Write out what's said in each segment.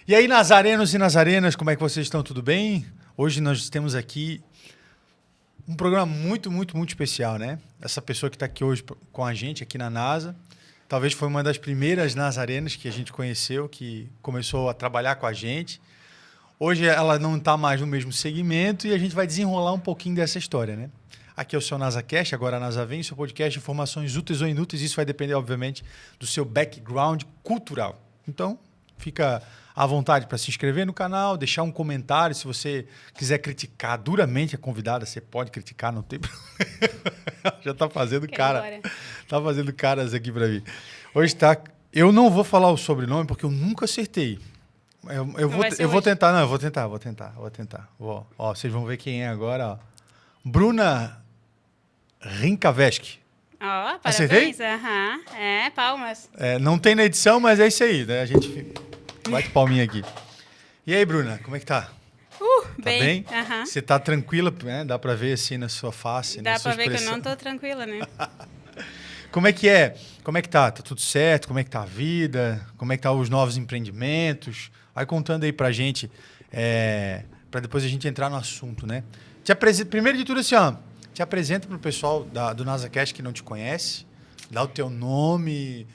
E aí, nazarenos e nazarenas, como é que vocês estão? Tudo bem? Hoje nós temos aqui um programa muito, muito, muito especial, né? Essa pessoa que está aqui hoje com a gente, aqui na NASA, talvez foi uma das primeiras nazarenas que a gente conheceu, que começou a trabalhar com a gente. Hoje ela não está mais no mesmo segmento e a gente vai desenrolar um pouquinho dessa história, né? Aqui é o seu NasaCast, agora a NASA vem, seu podcast de informações úteis ou inúteis. Isso vai depender, obviamente, do seu background cultural. Então, fica à vontade para se inscrever no canal, deixar um comentário. Se você quiser criticar duramente a convidada, você pode criticar, não tem problema. Já está fazendo cara. Está fazendo caras aqui para mim. Hoje está... Eu não vou falar o sobrenome porque eu nunca acertei. Eu vou tentar. Não, eu vou tentar. Ó, vocês vão ver quem é agora. Ó. Bruna Rinkaveski. Ó, Acertei? parabéns. Aham. É, palmas. Não tem na edição, mas é isso aí, né? A gente bate palminha aqui. E aí, Bruna, como é que tá? Tá bem? Aham. Você tá tranquila, né? Dá pra ver assim na sua face, Dá na sua pra ver que eu expressão. não tô tranquila, né? Como é que é? Como é que tá? Tá tudo certo? Como é que tá a vida? Como é que tá os novos empreendimentos? Vai contando aí pra gente, pra depois a gente entrar no assunto, né? Primeiro de tudo, assim, ó, te apresenta pro pessoal do NasaCast que não te conhece, dá o teu nome,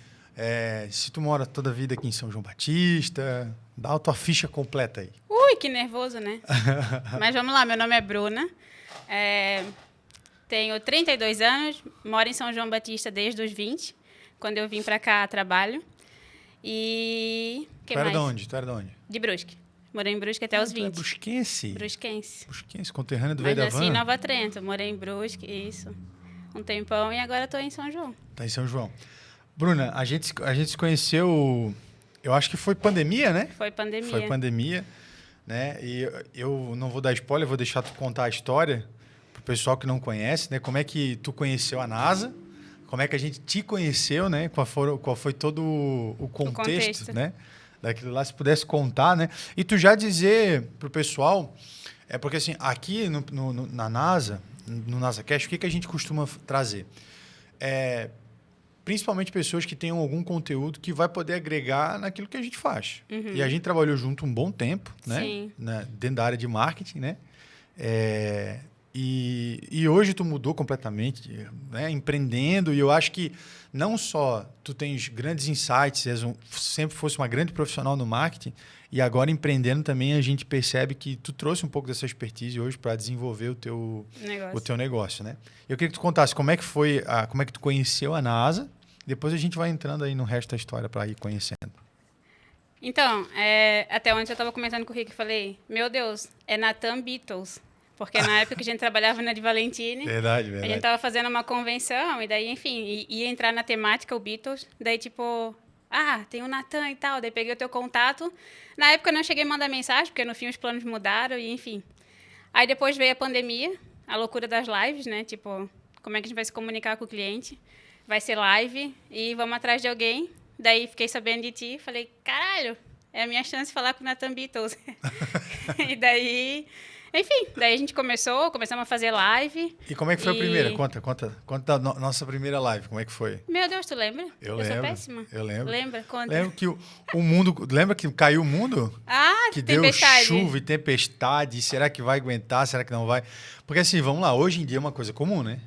se tu mora toda a vida aqui em São João Batista, dá a tua ficha completa aí. Ui, que nervoso, né? Mas vamos lá, meu nome é Bruna. Tenho 32 anos, moro em São João Batista desde os 20, quando eu vim pra cá a trabalho. E... Tu era de onde? De Brusque. Morei em Brusque até os 20. Tu é brusquense? Brusquense. Conterrâneo do Mas Velho da nasci em Van. Nova Trento, morei em Brusque, isso. Um tempão, e agora estou em São João. Tá em São João. Bruna, a gente se conheceu, eu acho que foi pandemia, né? Foi pandemia. Foi pandemia, né? E eu não vou dar spoiler, vou deixar tu contar a história pro pessoal que não conhece, né? Como é que tu conheceu a NASA? Como é que a gente te conheceu, né? Qual foi todo o contexto, né? Daquilo lá, se pudesse contar, né? E tu já dizer pro pessoal, porque assim, aqui na NASA, no NasaCast, o que a gente costuma trazer? Principalmente pessoas que tenham algum conteúdo que vai poder agregar naquilo que a gente faz. Uhum. E a gente trabalhou junto um bom tempo, né? Sim. Dentro da área de marketing, né? E hoje tu mudou completamente, né? Empreendendo, e eu acho que não só tu tens grandes insights, sempre fosse uma grande profissional no marketing, e agora empreendendo também a gente percebe que tu trouxe um pouco dessa expertise hoje para desenvolver o teu negócio, né? Eu queria que tu contasse como é que foi, como é que tu conheceu a NASA, depois a gente vai entrando aí no resto da história para ir conhecendo. Então, até ontem eu estava comentando com o Rick e falei, meu Deus, é Nathan Beatles. Porque na época que a gente trabalhava na de Valentine, Verdade. a gente estava fazendo uma convenção, e daí, enfim, ia entrar na temática, o Beatles, daí tipo, tem o Nathan e tal, daí peguei o teu contato. Na época eu não cheguei a mandar mensagem, porque no fim os planos mudaram, e enfim. Aí depois veio a pandemia, a loucura das lives, né? Tipo, como é que a gente vai se comunicar com o cliente? Vai ser live, e vamos atrás de alguém. Daí fiquei sabendo de ti, falei, caralho, é a minha chance de falar com o Nathan Beatles. E daí... Enfim, daí a gente começamos a fazer live. E como é que foi a primeira? Conta da nossa primeira live, como é que foi? Meu Deus, tu lembra? Eu lembro. Sou péssima. Eu lembro. Lembra? Conta. Lembro que o mundo... Lembra que caiu o mundo? Que tempestade. Deu chuva e tempestade. Será que vai aguentar? Será que não vai? Porque assim, vamos lá. Hoje em dia é uma coisa comum, né?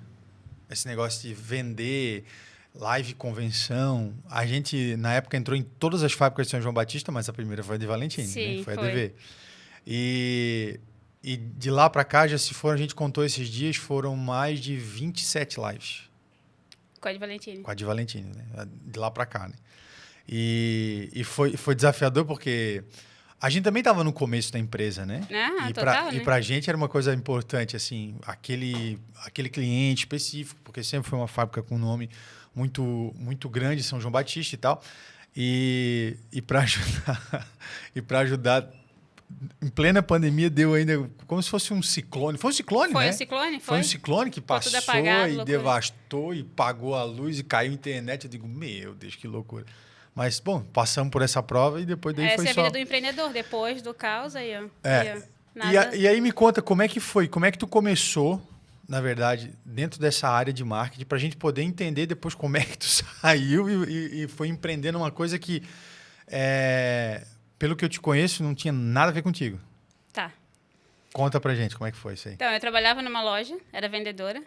Esse negócio de vender... Live, convenção. A gente, na época, entrou em todas as fábricas de São João Batista, mas a primeira foi a de Valentine, Sim, né? Foi a DV. E de lá para cá, a gente contou esses dias, foram mais de 27 lives. Com a de Valentine. Com a de Valentine, né? De lá para cá, né? E foi desafiador porque a gente também estava no começo da empresa, né? Total, né? E para a gente era uma coisa importante, assim, aquele cliente específico, porque sempre foi uma fábrica com nome muito, muito grande, São João Batista e tal. E para ajudar, em plena pandemia, deu ainda como se fosse um ciclone. Foi um ciclone, foi né? Um ciclone, foi um ciclone que passou apagado, e loucura. devastou e pagou a luz e caiu a internet. Eu digo, meu Deus, que loucura. Mas, bom, passamos por essa prova e depois daí foi só... Essa é a vida do empreendedor, depois do caos aí, ó. E aí me conta como é que foi, como é que tu começou, na verdade, dentro dessa área de marketing, para a gente poder entender depois como é que tu saiu e foi empreendendo uma coisa que pelo que eu te conheço, não tinha nada a ver contigo. Tá. Conta pra gente como é que foi isso aí. Então, eu trabalhava numa loja, era vendedora.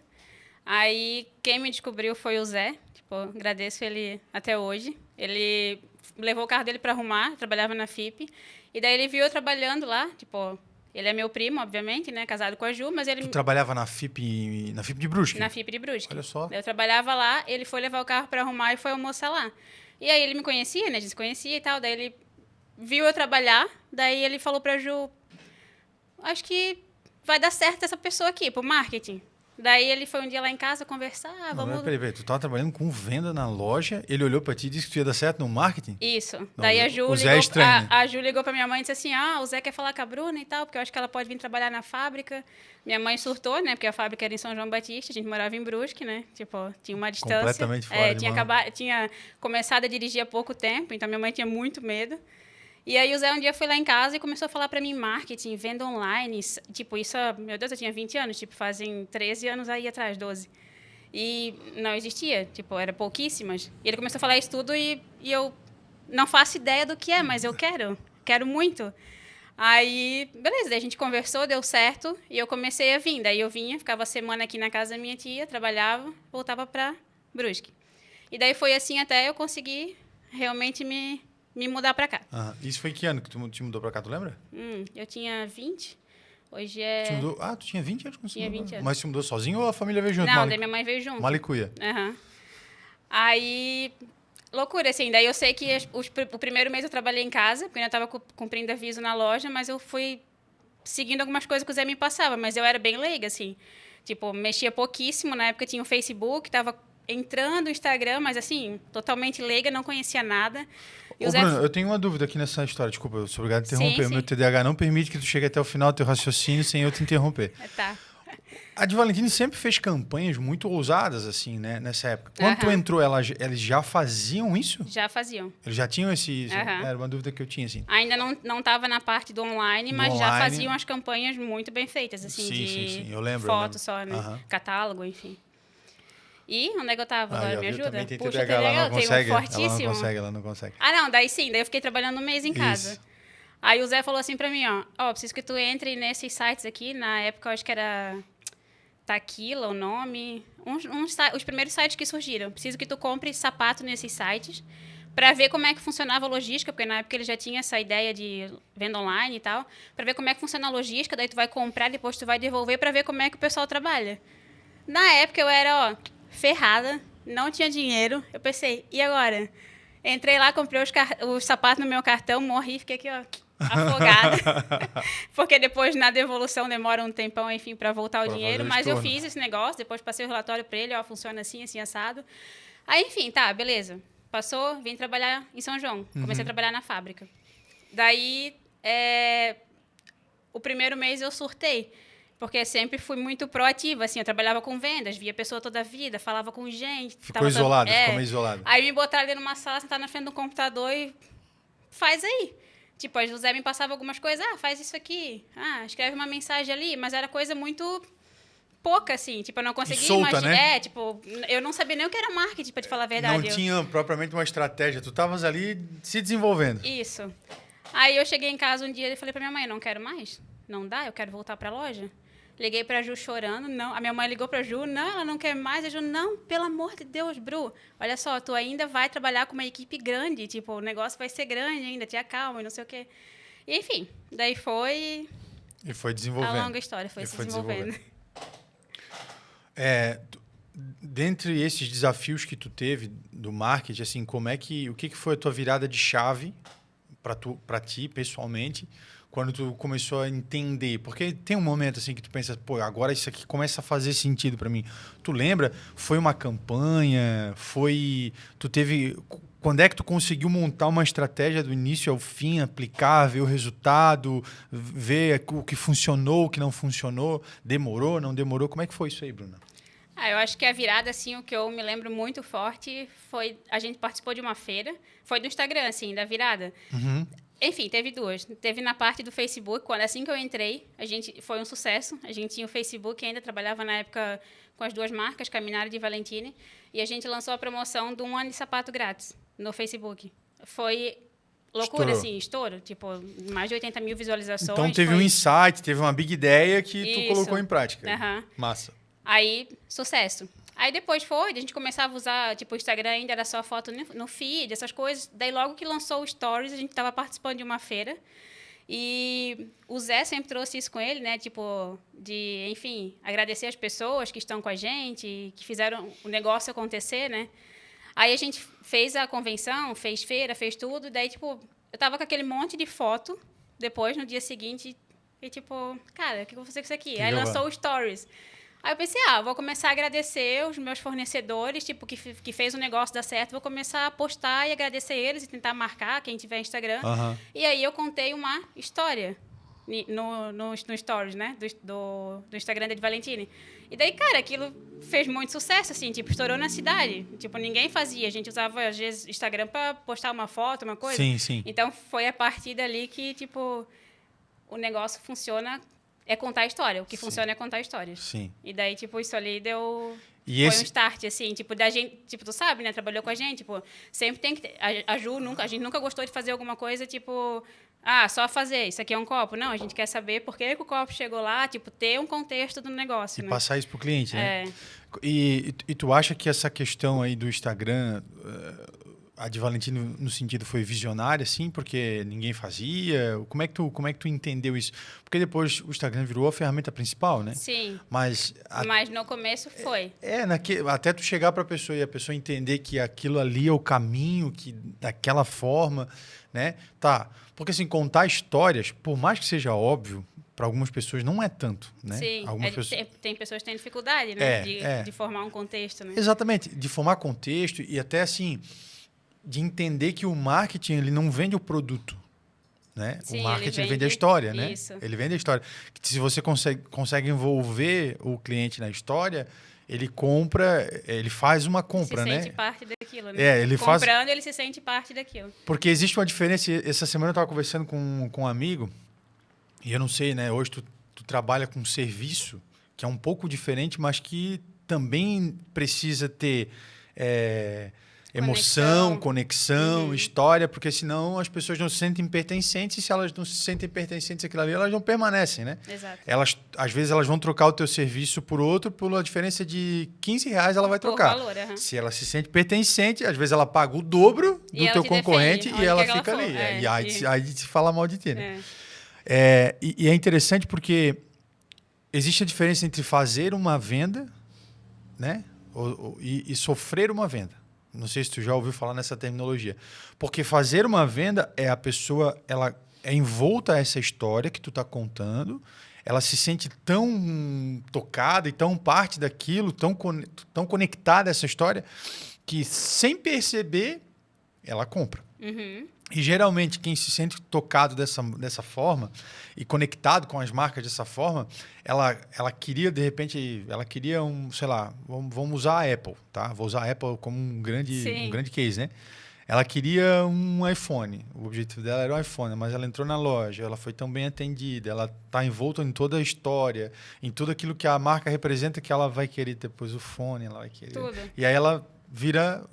Aí, quem me descobriu foi o Zé. Tipo, agradeço ele até hoje. Ele levou o carro dele para arrumar, trabalhava na FIP. E daí ele viu eu trabalhando lá, tipo... Ele é meu primo, obviamente, né? Casado com a Ju, mas ele... Tu trabalhava na FIP de Brusque? Na FIP de Brusque. Olha só. Eu trabalhava lá, ele foi levar o carro para arrumar e foi almoçar lá. E aí ele me conhecia, né? A gente se conhecia e tal. Daí ele viu eu trabalhar, daí ele falou pra Ju... Acho que vai dar certo essa pessoa aqui, pro marketing. Daí ele foi um dia lá em casa conversar, vamos... Peraí. Tu tava trabalhando com venda na loja, ele olhou pra ti e disse que tu ia dar certo no marketing? Isso. Não, daí a Ju o Zé ligou, é estranho, né? a Ju ligou pra minha mãe e disse assim, o Zé quer falar com a Bruna e tal, porque eu acho que ela pode vir trabalhar na fábrica. Minha mãe surtou, né? Porque a fábrica era em São João Batista, a gente morava em Brusque, né? Tipo, tinha uma distância. Completamente fora de mão. Tinha começado a dirigir há pouco tempo, então minha mãe tinha muito medo. E aí o Zé um dia foi lá em casa e começou a falar para mim marketing, venda online, tipo, isso, meu Deus, eu tinha 20 anos, tipo, fazem 13 anos aí atrás, 12. E não existia, tipo, era pouquíssimas. E ele começou a falar isso tudo e eu não faço ideia do que é, mas eu quero muito. Aí, beleza, daí a gente conversou, deu certo e eu comecei a vir. Daí eu vinha, ficava a semana aqui na casa da minha tia, trabalhava, voltava para Brusque. E daí foi assim até eu conseguir realmente me mudar para cá. Isso foi que ano que tu te mudou pra cá, tu lembra? Eu tinha 20, hoje é... Tu tinha 20 anos? Tinha 20 anos. Mas tu mudou sozinho ou a família veio junto? Não, daí minha mãe veio junto. Malicuia. Aí, loucura, assim, daí eu sei que o primeiro mês eu trabalhei em casa, porque eu ainda estava cumprindo aviso na loja, mas eu fui seguindo algumas coisas que o Zé me passava, mas eu era bem leiga, assim. Tipo, mexia pouquíssimo, na época tinha o Facebook, estava entrando no Instagram, mas assim, totalmente leiga, não conhecia nada. Ô, Bruno, eu tenho uma dúvida aqui nessa história. Desculpa, eu sou obrigado a interromper. Sim. O meu TDAH não permite que tu chegue até o final do teu raciocínio sem eu te interromper. Tá. A de Valentini sempre fez campanhas muito ousadas, assim, né? Nessa época. Quando tu entrou, eles já faziam isso? Já faziam. Eles já tinham esse... Era uma dúvida que eu tinha, assim. Ainda não estava na parte do online, mas já faziam as campanhas muito bem feitas, assim, sim. Eu lembro. Foto só, né? Catálogo, enfim. E onde é que eu tava? Agora me ajuda? Também tem Puxa, TDAH, ela não consegue. Um fortíssimo. Ela não consegue. Não, daí eu fiquei trabalhando um mês em casa. Isso. Aí o Zé falou assim pra mim, preciso que tu entre nesses sites aqui, na época eu acho que era Taquila o nome, os primeiros sites que surgiram. Preciso que tu compre sapato nesses sites para ver como é que funcionava a logística, porque na época ele já tinha essa ideia de venda online e tal, para ver como é que funciona a logística, daí tu vai comprar, depois tu vai devolver para ver como é que o pessoal trabalha. Na época eu era, ferrada, não tinha dinheiro. Eu pensei, e agora? Entrei lá, comprei os sapatos no meu cartão, morri, fiquei aqui, afogada. Porque depois, na devolução, demora um tempão, enfim, para voltar o dinheiro. Mas eu fiz esse negócio, depois passei o relatório para ele, funciona assim, assim, assado. Aí, enfim, tá, beleza. Passou, vim trabalhar em São João. Comecei a trabalhar na fábrica. Daí, o primeiro mês eu surtei. Porque sempre fui muito proativa, assim, eu trabalhava com vendas, via pessoa toda a vida, falava com gente. Ficou meio isolado. Aí me botaram ali numa sala, sentar na frente do computador e faz aí. Tipo, a José me passava algumas coisas, faz isso aqui, escreve uma mensagem ali, mas era coisa muito pouca, assim, tipo, eu não conseguia imaginar. Né? Tipo, eu não sabia nem o que era marketing, pra te falar a verdade. Não tinha propriamente uma estratégia, tu estavas ali se desenvolvendo. Isso. Aí eu cheguei em casa um dia e falei pra minha mãe, não quero mais, não dá, eu quero voltar pra loja. Liguei pra Ju chorando, não. A minha mãe ligou pra Ju, não, ela não quer mais. A Ju, não, pelo amor de Deus, Bru. Olha só, tu ainda vai trabalhar com uma equipe grande, tipo, o negócio vai ser grande ainda, te acalma e não sei o quê. E, enfim, daí foi... E foi desenvolvendo. A longa história, foi se desenvolvendo. Dentre esses desafios que tu teve do marketing, assim, o que foi a tua virada de chave para ti, pessoalmente, quando tu começou a entender? Porque tem um momento assim que tu pensa, pô, agora isso aqui começa a fazer sentido para mim. Tu lembra? Foi uma campanha? Quando é que tu conseguiu montar uma estratégia do início ao fim, aplicar, ver o resultado, ver o que funcionou, o que não funcionou? Demorou, não demorou? Como é que foi isso aí, Bruna? Eu acho que a virada, assim, o que eu me lembro muito forte foi... A gente participou de uma feira, foi do Instagram, assim, da virada. Enfim, teve duas. Teve na parte do Facebook, assim que eu entrei, foi um sucesso. A gente tinha o Facebook, ainda trabalhava na época com as duas marcas, Caminhar e Valentini, e a gente lançou a promoção de 1 ano de sapato grátis no Facebook. Foi loucura, Estourou. assim, estouro. Tipo, mais de 80 mil visualizações. Então teve foi... um insight, teve uma big ideia que tu Isso. colocou em prática. Aham. Massa. Aí, sucesso. Aí depois a gente começava a usar, tipo, o Instagram ainda era só foto no feed, essas coisas. Daí logo que lançou o Stories, a gente estava participando de uma feira. E o Zé sempre trouxe isso com ele, né? Tipo, de, enfim, agradecer as pessoas que estão com a gente, que fizeram o negócio acontecer, né? Aí a gente fez a convenção, fez feira, fez tudo. Daí, tipo, eu tava com aquele monte de foto. Depois, no dia seguinte, e tipo, cara, o que eu vou fazer com isso aqui? Aí lançou o Stories. Aí eu pensei, vou começar a agradecer os meus fornecedores, tipo, que fez o negócio dar certo, vou começar a postar e agradecer eles e tentar marcar quem tiver Instagram. Aham. E aí eu contei uma história no Stories, né? Do Instagram da Ed Valentini. E daí, cara, aquilo fez muito sucesso, assim, tipo, estourou na cidade. Tipo, ninguém fazia. A gente usava, às vezes, Instagram pra postar uma foto, uma coisa. Sim, sim. Então, foi a partir dali que, tipo, o negócio funciona... É contar a história. O que funciona é contar histórias. Sim. E daí, tipo, isso ali deu... E foi um start, assim, tipo, da gente... Tipo, tu sabe, né? Trabalhou com a gente, tipo... Sempre tem que ter... A gente nunca gostou de fazer alguma coisa, tipo... só fazer. Isso aqui é um copo. Não, a gente quer saber por que o copo chegou lá, tipo, ter um contexto do negócio, E né? passar isso pro cliente, né? É. E tu acha que essa questão aí do Instagram, a de Valentino no sentido foi visionária, assim, porque ninguém fazia? Como é que tu entendeu isso? Porque depois o Instagram virou a ferramenta principal, né? Sim. Mas Mas no começo foi. até tu chegar para a pessoa e a pessoa entender que aquilo ali é o caminho, que daquela forma, né? Tá. Porque assim, contar histórias, por mais que seja óbvio, para algumas pessoas não é tanto, né? Sim. Algumas pessoas... Tem pessoas que têm dificuldade, né? É. De formar um contexto, né? Exatamente, de formar contexto e até assim, de entender que o marketing ele não vende o produto, né? Sim, o marketing ele vende a história, né? isso. Ele vende a história. Se você consegue envolver o cliente na história, ele compra, ele faz uma compra, se né? sente parte daquilo, né? Ele Comprando, ele se sente parte daquilo. Porque existe uma diferença. Essa semana eu estava conversando com um amigo, e eu não sei, né? Hoje tu trabalha com serviço, que é um pouco diferente, mas que também precisa ter emoção, conexão, história, porque senão as pessoas não se sentem pertencentes, e se elas não se sentem pertencentes àquilo ali, elas não permanecem, né? Exato. Às vezes elas vão trocar o teu serviço por outro, por uma diferença de R$15 ela vai trocar. Por valor, Se ela se sente pertencente, às vezes ela paga o dobro do teu concorrente e ela fica ali. E aí se fala mal de ti, né? E é interessante porque existe a diferença entre fazer uma venda, né? E sofrer uma venda. Não sei se tu já ouviu falar nessa terminologia. Porque fazer uma venda é a pessoa, ela é envolta a essa história que tu está contando, ela se sente tão tocada e tão parte daquilo, tão conectada a essa história, que sem perceber, ela compra. Uhum. E geralmente quem se sente tocado dessa forma e conectado com as marcas dessa forma, ela queria, de repente, sei lá, vamos usar a Apple, tá? Vou usar a Apple como um grande case, né? Ela queria um iPhone, o objetivo dela era um iPhone, mas ela entrou na loja, ela foi tão bem atendida, ela está envolta em toda a história, em tudo aquilo que a marca representa, que ela vai querer depois o fone, ela vai querer... Tudo. E aí ela vira...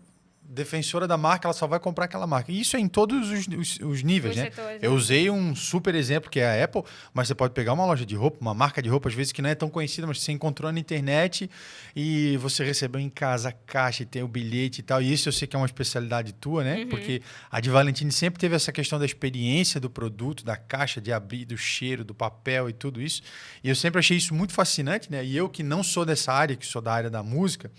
defensora da marca, ela só vai comprar aquela marca. E isso é em todos os níveis, né? Setores, Eu usei um super exemplo que é a Apple, mas você pode pegar uma loja de roupa, uma marca de roupa, às vezes que não é tão conhecida, mas você encontrou na internet e você recebeu em casa a caixa e tem o bilhete e tal. E isso eu sei que é uma especialidade tua, né? Uhum. Porque a de Valentini sempre teve essa questão da experiência do produto, da caixa, de abrir, do cheiro, do papel e tudo isso. E eu sempre achei isso muito fascinante, né? E eu que não sou dessa área, que sou da área da música,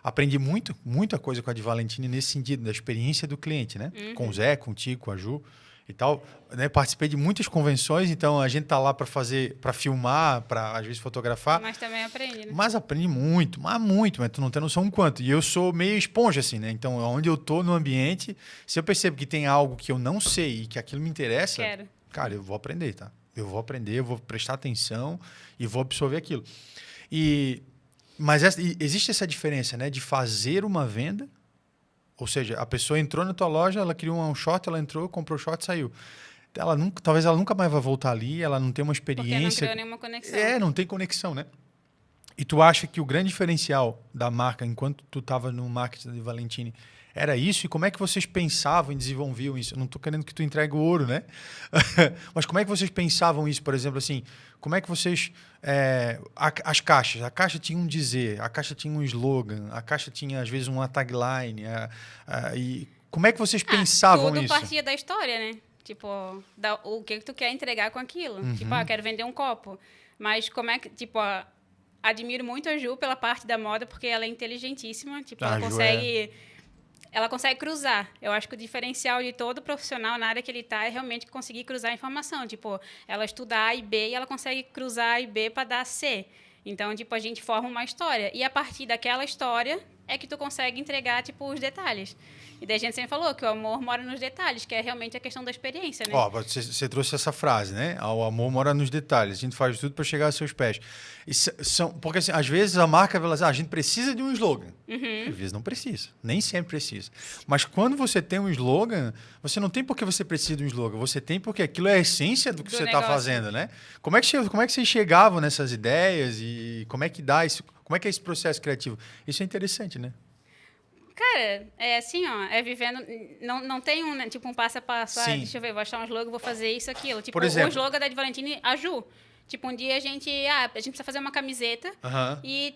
aprendi muita coisa com a de Valentini nesse sentido, da experiência do cliente, né? Uhum. Com o Zé, contigo, com a Ju e tal. Né? Participei de muitas convenções, então a gente tá lá para filmar, para às vezes fotografar. Mas também aprende, né? Mas aprende muito, mas tu não tem noção o quanto. E eu sou meio esponja, assim, né? Então, onde eu tô no ambiente, se eu percebo que tem algo que eu não sei e que aquilo me interessa, cara, eu vou aprender, tá? Eu vou aprender, eu vou prestar atenção e vou absorver aquilo. Mas existe essa diferença, né? De fazer uma venda, ou seja, a pessoa entrou na tua loja, ela queria um short, ela entrou, comprou o short, saiu. Talvez ela nunca mais vai voltar ali, ela não tem uma experiência... Porque não criou nenhuma conexão. Não tem conexão, né? E tu acha que o grande diferencial da marca, enquanto tu estava no marketing de Valentini, Era isso? E como é que vocês pensavam e desenvolviam isso? Eu não estou querendo que tu entregue o ouro, né? Mas como é que vocês pensavam isso, por exemplo, assim? Como é que vocês... as caixas. A caixa tinha um dizer, a caixa tinha um slogan, a caixa tinha, às vezes, uma tagline. E como é que vocês pensavam tudo isso? partia da história, né? Tipo, o que tu quer entregar com aquilo. Tipo, eu quero vender um copo. Mas como é que... Tipo, admiro muito a Ju pela parte da moda, porque ela é inteligentíssima. Tipo, ela consegue... Ela consegue cruzar. Eu acho que o diferencial de todo profissional na área que ele está é realmente conseguir cruzar a informação. Tipo, ela estuda A e B e ela consegue cruzar A e B para dar C. Então, tipo, a gente forma uma história. E a partir daquela história é que tu consegue entregar, tipo, os detalhes. E daí a gente sempre falou que o amor mora nos detalhes, que é realmente a questão da experiência, né? Ó, você trouxe essa frase, né? O amor mora nos detalhes. A gente faz tudo para chegar aos seus pés. Porque, assim, às vezes a marca vai dizer, a gente precisa de um slogan. Às vezes não precisa. Nem sempre precisa. Mas quando você tem um slogan, você não tem porque você precisa de um slogan. Você tem porque aquilo é a essência do que você está fazendo, né? Como é que vocês chegavam nessas ideias e como é que dá isso? Como é que é esse processo criativo? Isso é interessante, né? Cara, é assim, ó, é vivendo... Não tem um, né, tipo, um passo a passo. Deixa eu ver, vou achar um slogan, vou fazer isso, aquilo. Tipo, por exemplo, o slogan da Ed Valentini, a Ju. Tipo, um dia a gente precisa fazer uma camiseta e...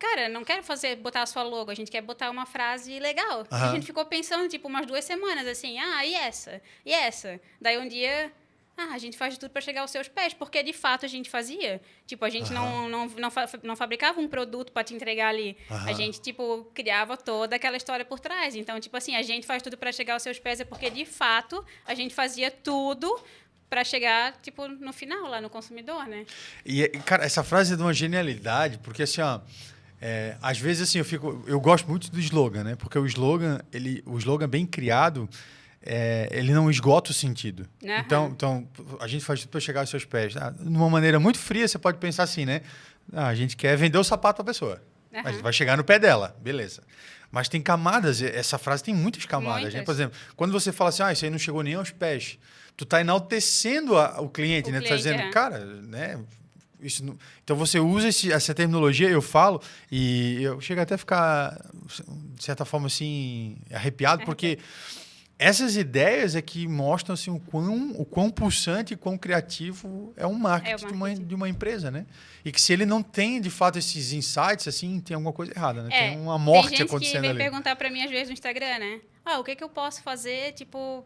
Cara, não quero botar a sua logo, a gente quer botar uma frase legal. E a gente ficou pensando, tipo, umas 2 semanas, assim, e essa? E essa? Daí um dia... a gente faz de tudo para chegar aos seus pés, porque de fato a gente fazia. Tipo, a gente não fabricava um produto para te entregar ali. A gente, tipo, criava toda aquela história por trás. Então, tipo assim, a gente faz tudo para chegar aos seus pés é porque de fato a gente fazia tudo para chegar, tipo, no final, lá no consumidor, né? E, cara, essa frase é de uma genialidade, porque assim, ó, às vezes assim, eu gosto muito do slogan, né? Porque o slogan bem criado, ele não esgota o sentido. Então, a gente faz tudo para chegar aos seus pés. De uma maneira muito fria, você pode pensar assim, né? A gente quer vender o sapato para a pessoa. A gente vai chegar no pé dela, beleza. Mas tem camadas, essa frase tem muitas camadas. Né? Por exemplo, quando você fala assim, isso aí não chegou nem aos pés, tu tá enaltecendo o cliente, né? Tu tá dizendo, cara, né? Isso não... Então você usa essa terminologia, eu falo, e eu chego até a ficar, de certa forma, assim, arrepiado, porque essas ideias é que mostram assim, o quão pulsante e quão criativo é um marketing, de uma empresa, né? E que se ele não tem, de fato, esses insights, assim, tem alguma coisa errada, né? Tem uma morte acontecendo ali. Tem gente que vem perguntar para mim, às vezes, no Instagram, né? O que eu posso fazer, tipo,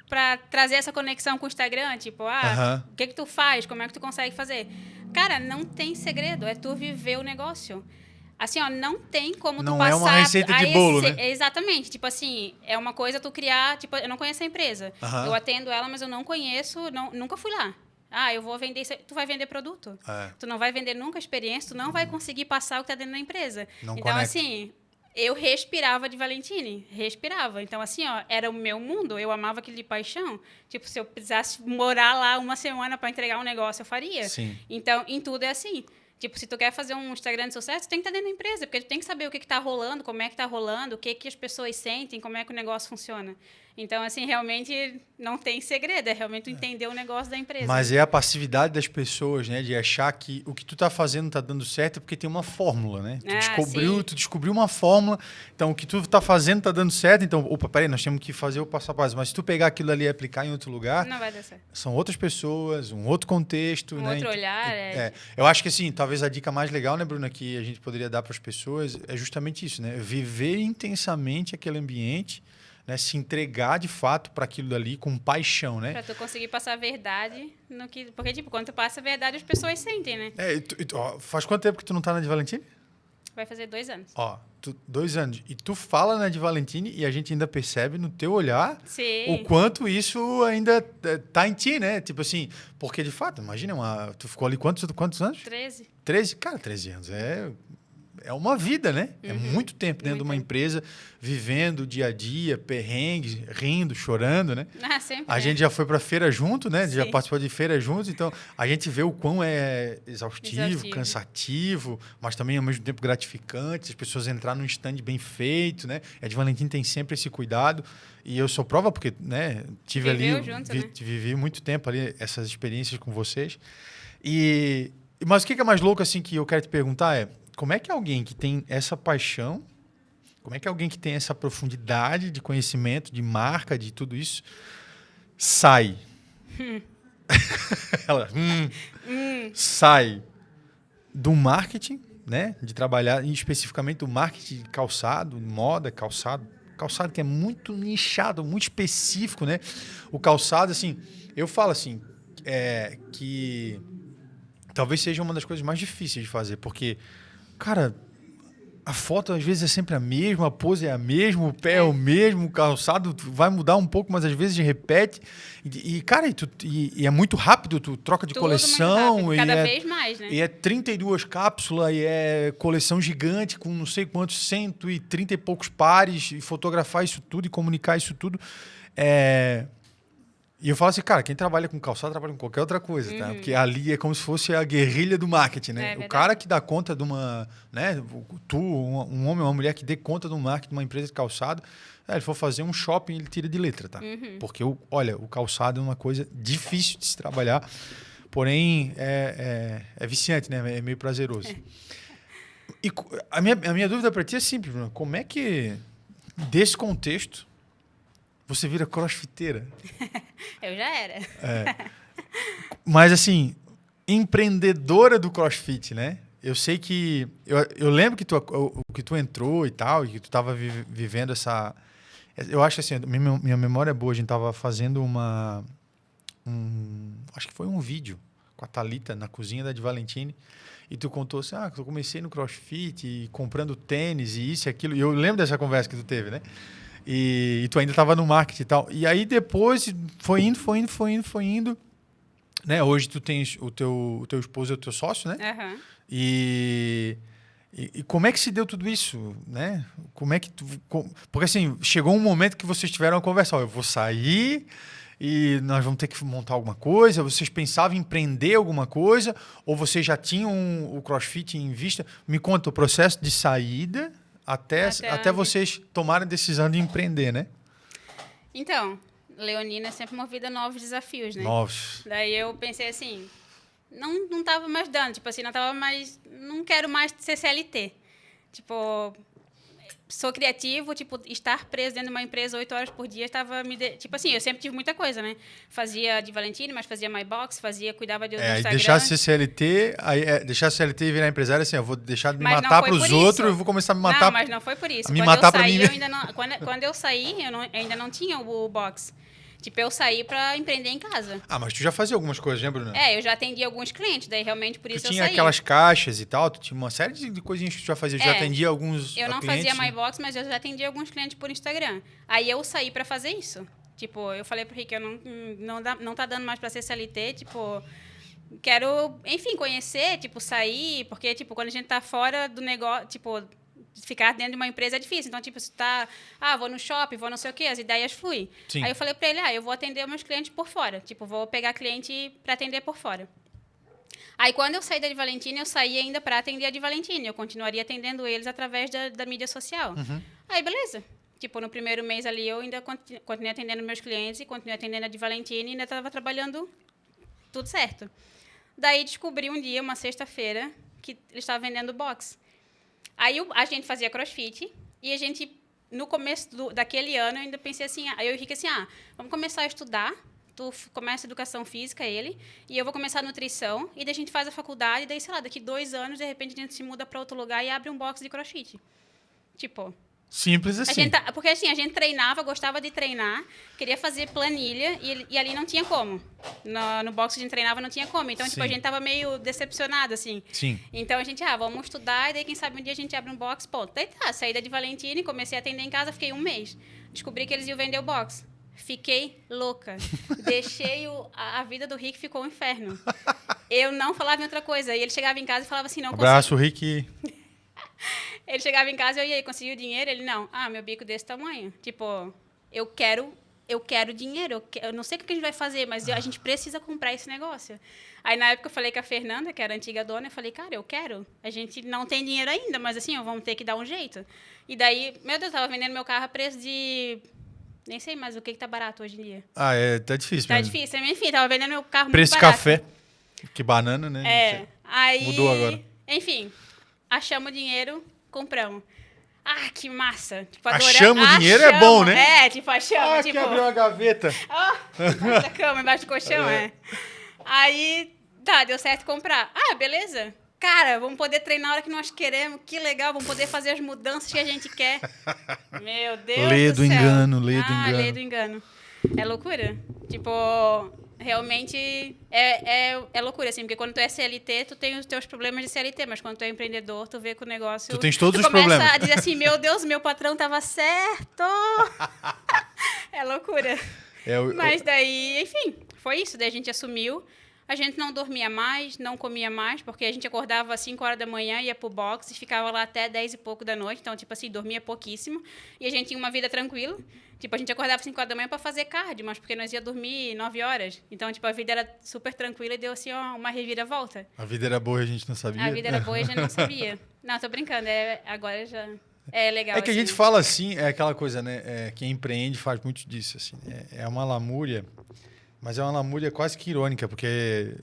para trazer essa conexão com o Instagram? Tipo, o que tu faz? Como é que tu consegue fazer? Cara, não tem segredo, é tu viver o negócio. Assim, ó, não tem como tu passar... Não é uma receita de bolo, né? Exatamente. Tipo assim, é uma coisa tu criar... Tipo, eu não conheço a empresa. Eu atendo ela, mas eu não conheço, nunca fui lá. Eu vou vender... Tu vai vender produto. Tu não vai vender nunca experiência, tu não vai conseguir passar o que tá dentro da empresa. Então, assim, eu respirava de Valentini. Respirava. Então, assim, ó, era o meu mundo. Eu amava aquilo de paixão. Tipo, se eu precisasse morar lá uma semana para entregar um negócio, eu faria. Sim. Então, em tudo é assim. Tipo, se tu quer fazer um Instagram de sucesso, tu tem que estar dentro da empresa, porque tu tem que saber o que está rolando, como é que está rolando, o que as pessoas sentem, como é que o negócio funciona. Então, assim, realmente não tem segredo, é realmente tu entender o negócio da empresa. Mas é a passividade das pessoas, né? De achar que o que tu tá fazendo tá dando certo porque tem uma fórmula, né? Tu descobriu uma fórmula, então o que tu tá fazendo tá dando certo, então, peraí, nós temos que fazer o passo a passo. Mas se tu pegar aquilo ali e aplicar em outro lugar... Não vai dar certo. São outras pessoas, um outro contexto, né? Outro olhar, Eu acho que, assim, talvez a dica mais legal, né, Bruna, que a gente poderia dar para as pessoas é justamente isso, né? Viver intensamente aquele ambiente, né? Se entregar de fato para aquilo dali com paixão, né? Para tu conseguir passar a verdade no que... Porque, tipo, quando tu passa a verdade, as pessoas sentem, né? Faz quanto tempo que tu não tá na de Valentini? Vai fazer 2 anos. 2 anos. E tu fala na de Valentini e a gente ainda percebe no teu olhar o quanto isso ainda tá em ti, né? Tipo assim, porque de fato, imagina, tu ficou ali quantos anos? 13. 13? Cara, 13 anos é uma vida, né? É muito tempo dentro de uma empresa, vivendo o dia a dia, perrengues, rindo, chorando, né? Sempre. A gente já foi para feira junto, né? Já participou de feira juntos, então a gente vê o quão é exaustivo, cansativo, mas também ao mesmo tempo gratificante, as pessoas entrarem num stand bem feito, né? A de Valentim tem sempre esse cuidado e eu sou prova porque, né, vivi muito tempo ali essas experiências com vocês. Mas o que é mais louco assim que eu quero te perguntar é como é que alguém que tem essa paixão Como é que alguém que tem essa profundidade de conhecimento, de marca, de tudo isso, sai? Ela sai do marketing, né? De trabalhar especificamente do marketing de calçado, moda, calçado que é muito nichado, muito específico, né? O calçado, assim, eu falo assim, que talvez seja uma das coisas mais difíceis de fazer, porque, cara, a foto às vezes é sempre a mesma, a pose é a mesma, o pé é o mesmo, o calçado vai mudar um pouco, mas às vezes repete. Cara, e é muito rápido, tu troca de Tudo coleção. muito rápido, cada vez mais, né? E é 32 cápsulas, e é coleção gigante com não sei quantos, 130 e poucos pares, e fotografar isso tudo e comunicar isso tudo. E eu falo assim, cara, quem trabalha com calçado trabalha com qualquer outra coisa, tá? Porque ali é como se fosse a guerrilha do marketing, né? O cara que dá conta de uma, né? Um homem ou uma mulher que dê conta do marketing de uma empresa de calçado, ele for fazer um shopping, ele tira de letra, tá? Porque, olha, o calçado é uma coisa difícil de se trabalhar, porém é viciante, né? É meio prazeroso. E a minha dúvida para ti é simples, Bruno. Como é que, desse contexto, você vira crossfiteira? Eu já era. Mas, assim, empreendedora do crossfit, né? Eu sei que... Eu lembro que tu entrou e tal, e que tu estava vivendo essa... Eu acho assim, minha memória é boa, a gente estava fazendo acho que foi um vídeo com a Thalita na cozinha da de Valentine, e tu contou assim, eu comecei no crossfit, e comprando tênis, e isso e aquilo. E eu lembro dessa conversa que tu teve, né? E tu ainda estava no marketing e tal. E aí depois foi indo. Né? Hoje tu tens o teu esposo é o teu sócio, né? Uhum. E como é que se deu tudo isso, né? Como é que porque assim, chegou um momento que vocês tiveram uma conversa, eu vou sair e nós vamos ter que montar alguma coisa. Vocês pensavam em empreender alguma coisa ou vocês já tinham o CrossFit em vista? Me conta o processo de saída até vocês tomarem a decisão de empreender, né? Então, Leonina é sempre movida a novos desafios, né? Novos. Daí eu pensei assim, não tava mais dando, tipo assim, não quero mais ser CLT. Tipo, sou criativo, tipo, estar preso dentro de uma empresa 8 horas por dia estava tipo assim, eu sempre tive muita coisa, né? Fazia de Valentine, mas fazia MyBox, cuidava do Instagram. Deixar de ser CLT, deixar de CLT e virar empresário, assim, eu vou deixar de me matar para os outros, eu vou começar a me matar. Não, mas não foi por isso. Me matar para mim. Quando eu saí, ainda não tinha o box. Tipo, eu saí pra empreender em casa. Mas tu já fazia algumas coisas, né, Bruna? Eu já atendi alguns clientes, daí realmente por isso eu saí. Tu tinha aquelas caixas e tal, tu tinha uma série de coisinhas que tu já fazia. Já atendia alguns Eu não clientes, fazia MyBox, mas eu já atendi alguns clientes por Instagram. Aí eu saí pra fazer isso. Tipo, eu falei pro Rick, não tá dando mais pra ser CLT, tipo... Quero, enfim, conhecer, tipo, sair, porque, tipo, quando a gente tá fora do negócio, tipo... Ficar dentro de uma empresa é difícil. Então, tipo, se tá... vou no shopping, vou não sei o quê, as ideias fluem. Sim. Aí eu falei pra ele, eu vou atender meus clientes por fora. Tipo, vou pegar cliente pra atender por fora. Aí, quando eu saí da de Valentine, eu saí ainda pra atender a de Valentine. Eu continuaria atendendo eles através da mídia social. Aí, beleza. Tipo, no primeiro mês ali, eu ainda continuei atendendo meus clientes e continuei atendendo a de Valentine e ainda estava trabalhando tudo certo. Daí, descobri um dia, uma sexta-feira, que eles estavam vendendo box. Aí a gente fazia crossfit e a gente, no começo daquele ano, eu ainda pensei assim, aí eu fiquei assim, vamos começar a estudar, tu começa educação física, e eu vou começar a nutrição, e daí a gente faz a faculdade, e daí, sei lá, daqui 2 anos, de repente, a gente se muda para outro lugar e abre um box de crossfit. Tipo... Simples assim. Porque assim, a gente treinava, gostava de treinar, queria fazer planilha e ali não tinha como. No box que a gente treinava não tinha como. Então, tipo, a gente tava meio decepcionado, assim. Sim. Então, a gente, vamos estudar e daí, quem sabe, um dia a gente abre um box, ponto. Daí saí da de Valentine, comecei a atender em casa, fiquei 1 mês. Descobri que eles iam vender o box. Fiquei louca. Deixei a vida do Rick, ficou um inferno. Eu não falava em outra coisa. E ele chegava em casa e falava assim, não consigo. Abraço, Rick. Ele chegava em casa e eu conseguiu dinheiro? Ele, não. Meu bico desse tamanho. Tipo, eu quero dinheiro. Eu não sei o que a gente vai fazer, mas a gente precisa comprar esse negócio. Aí, na época, eu falei com a Fernanda, que era a antiga dona, eu falei, cara, eu quero. A gente não tem dinheiro ainda, mas assim, vamos ter que dar um jeito. E daí, meu Deus, eu tava vendendo meu carro a preço de... Nem sei mais o que tá barato hoje em dia. Tá difícil Tá mesmo. difícil. Enfim, tava vendendo meu carro preço muito barato. Preço café. Que banana, né? Aí... Mudou agora. Enfim, achamos dinheiro... Compramos. Ah, que massa. Tipo, Achamos o dinheiro é bom, né? É, tipo, achamos. Ah, tipo, que abriu uma gaveta. embaixo da cama, embaixo do colchão, Aí, tá, deu certo comprar. Ah, beleza. Cara, vamos poder treinar a hora que nós queremos. Que legal, vamos poder fazer as mudanças que a gente quer. Meu Deus Lê do do céu. engano, lê do Lê engano. do engano. É loucura. Tipo, realmente é loucura, assim. Porque quando tu é CLT, tu tem os teus problemas de CLT. Mas quando tu é empreendedor, tu vê que o negócio... Tu tens todos os começa problemas. a dizer assim, meu Deus, meu patrão tava certo. É loucura. Mas daí, enfim, foi isso. Daí a gente assumiu. A gente não dormia mais, não comia mais, porque a gente acordava às 5 horas da manhã, ia pro box e ficava lá até 10 e pouco da noite. Então, tipo assim, dormia pouquíssimo. E a gente tinha uma vida tranquila. Tipo, a gente acordava às 5 horas da manhã para fazer cardio, mas porque nós ia dormir 9 horas. Então, tipo, a vida era super tranquila e deu, assim, ó, uma reviravolta. A vida era boa e a gente não sabia. A vida era boa e a gente não sabia. Não, tô brincando. Agora já... É legal, É que a gente fala assim, é aquela coisa, né? Quem empreende faz muito disso, assim. É uma lamúria, mas é uma lamúria quase que irônica, porque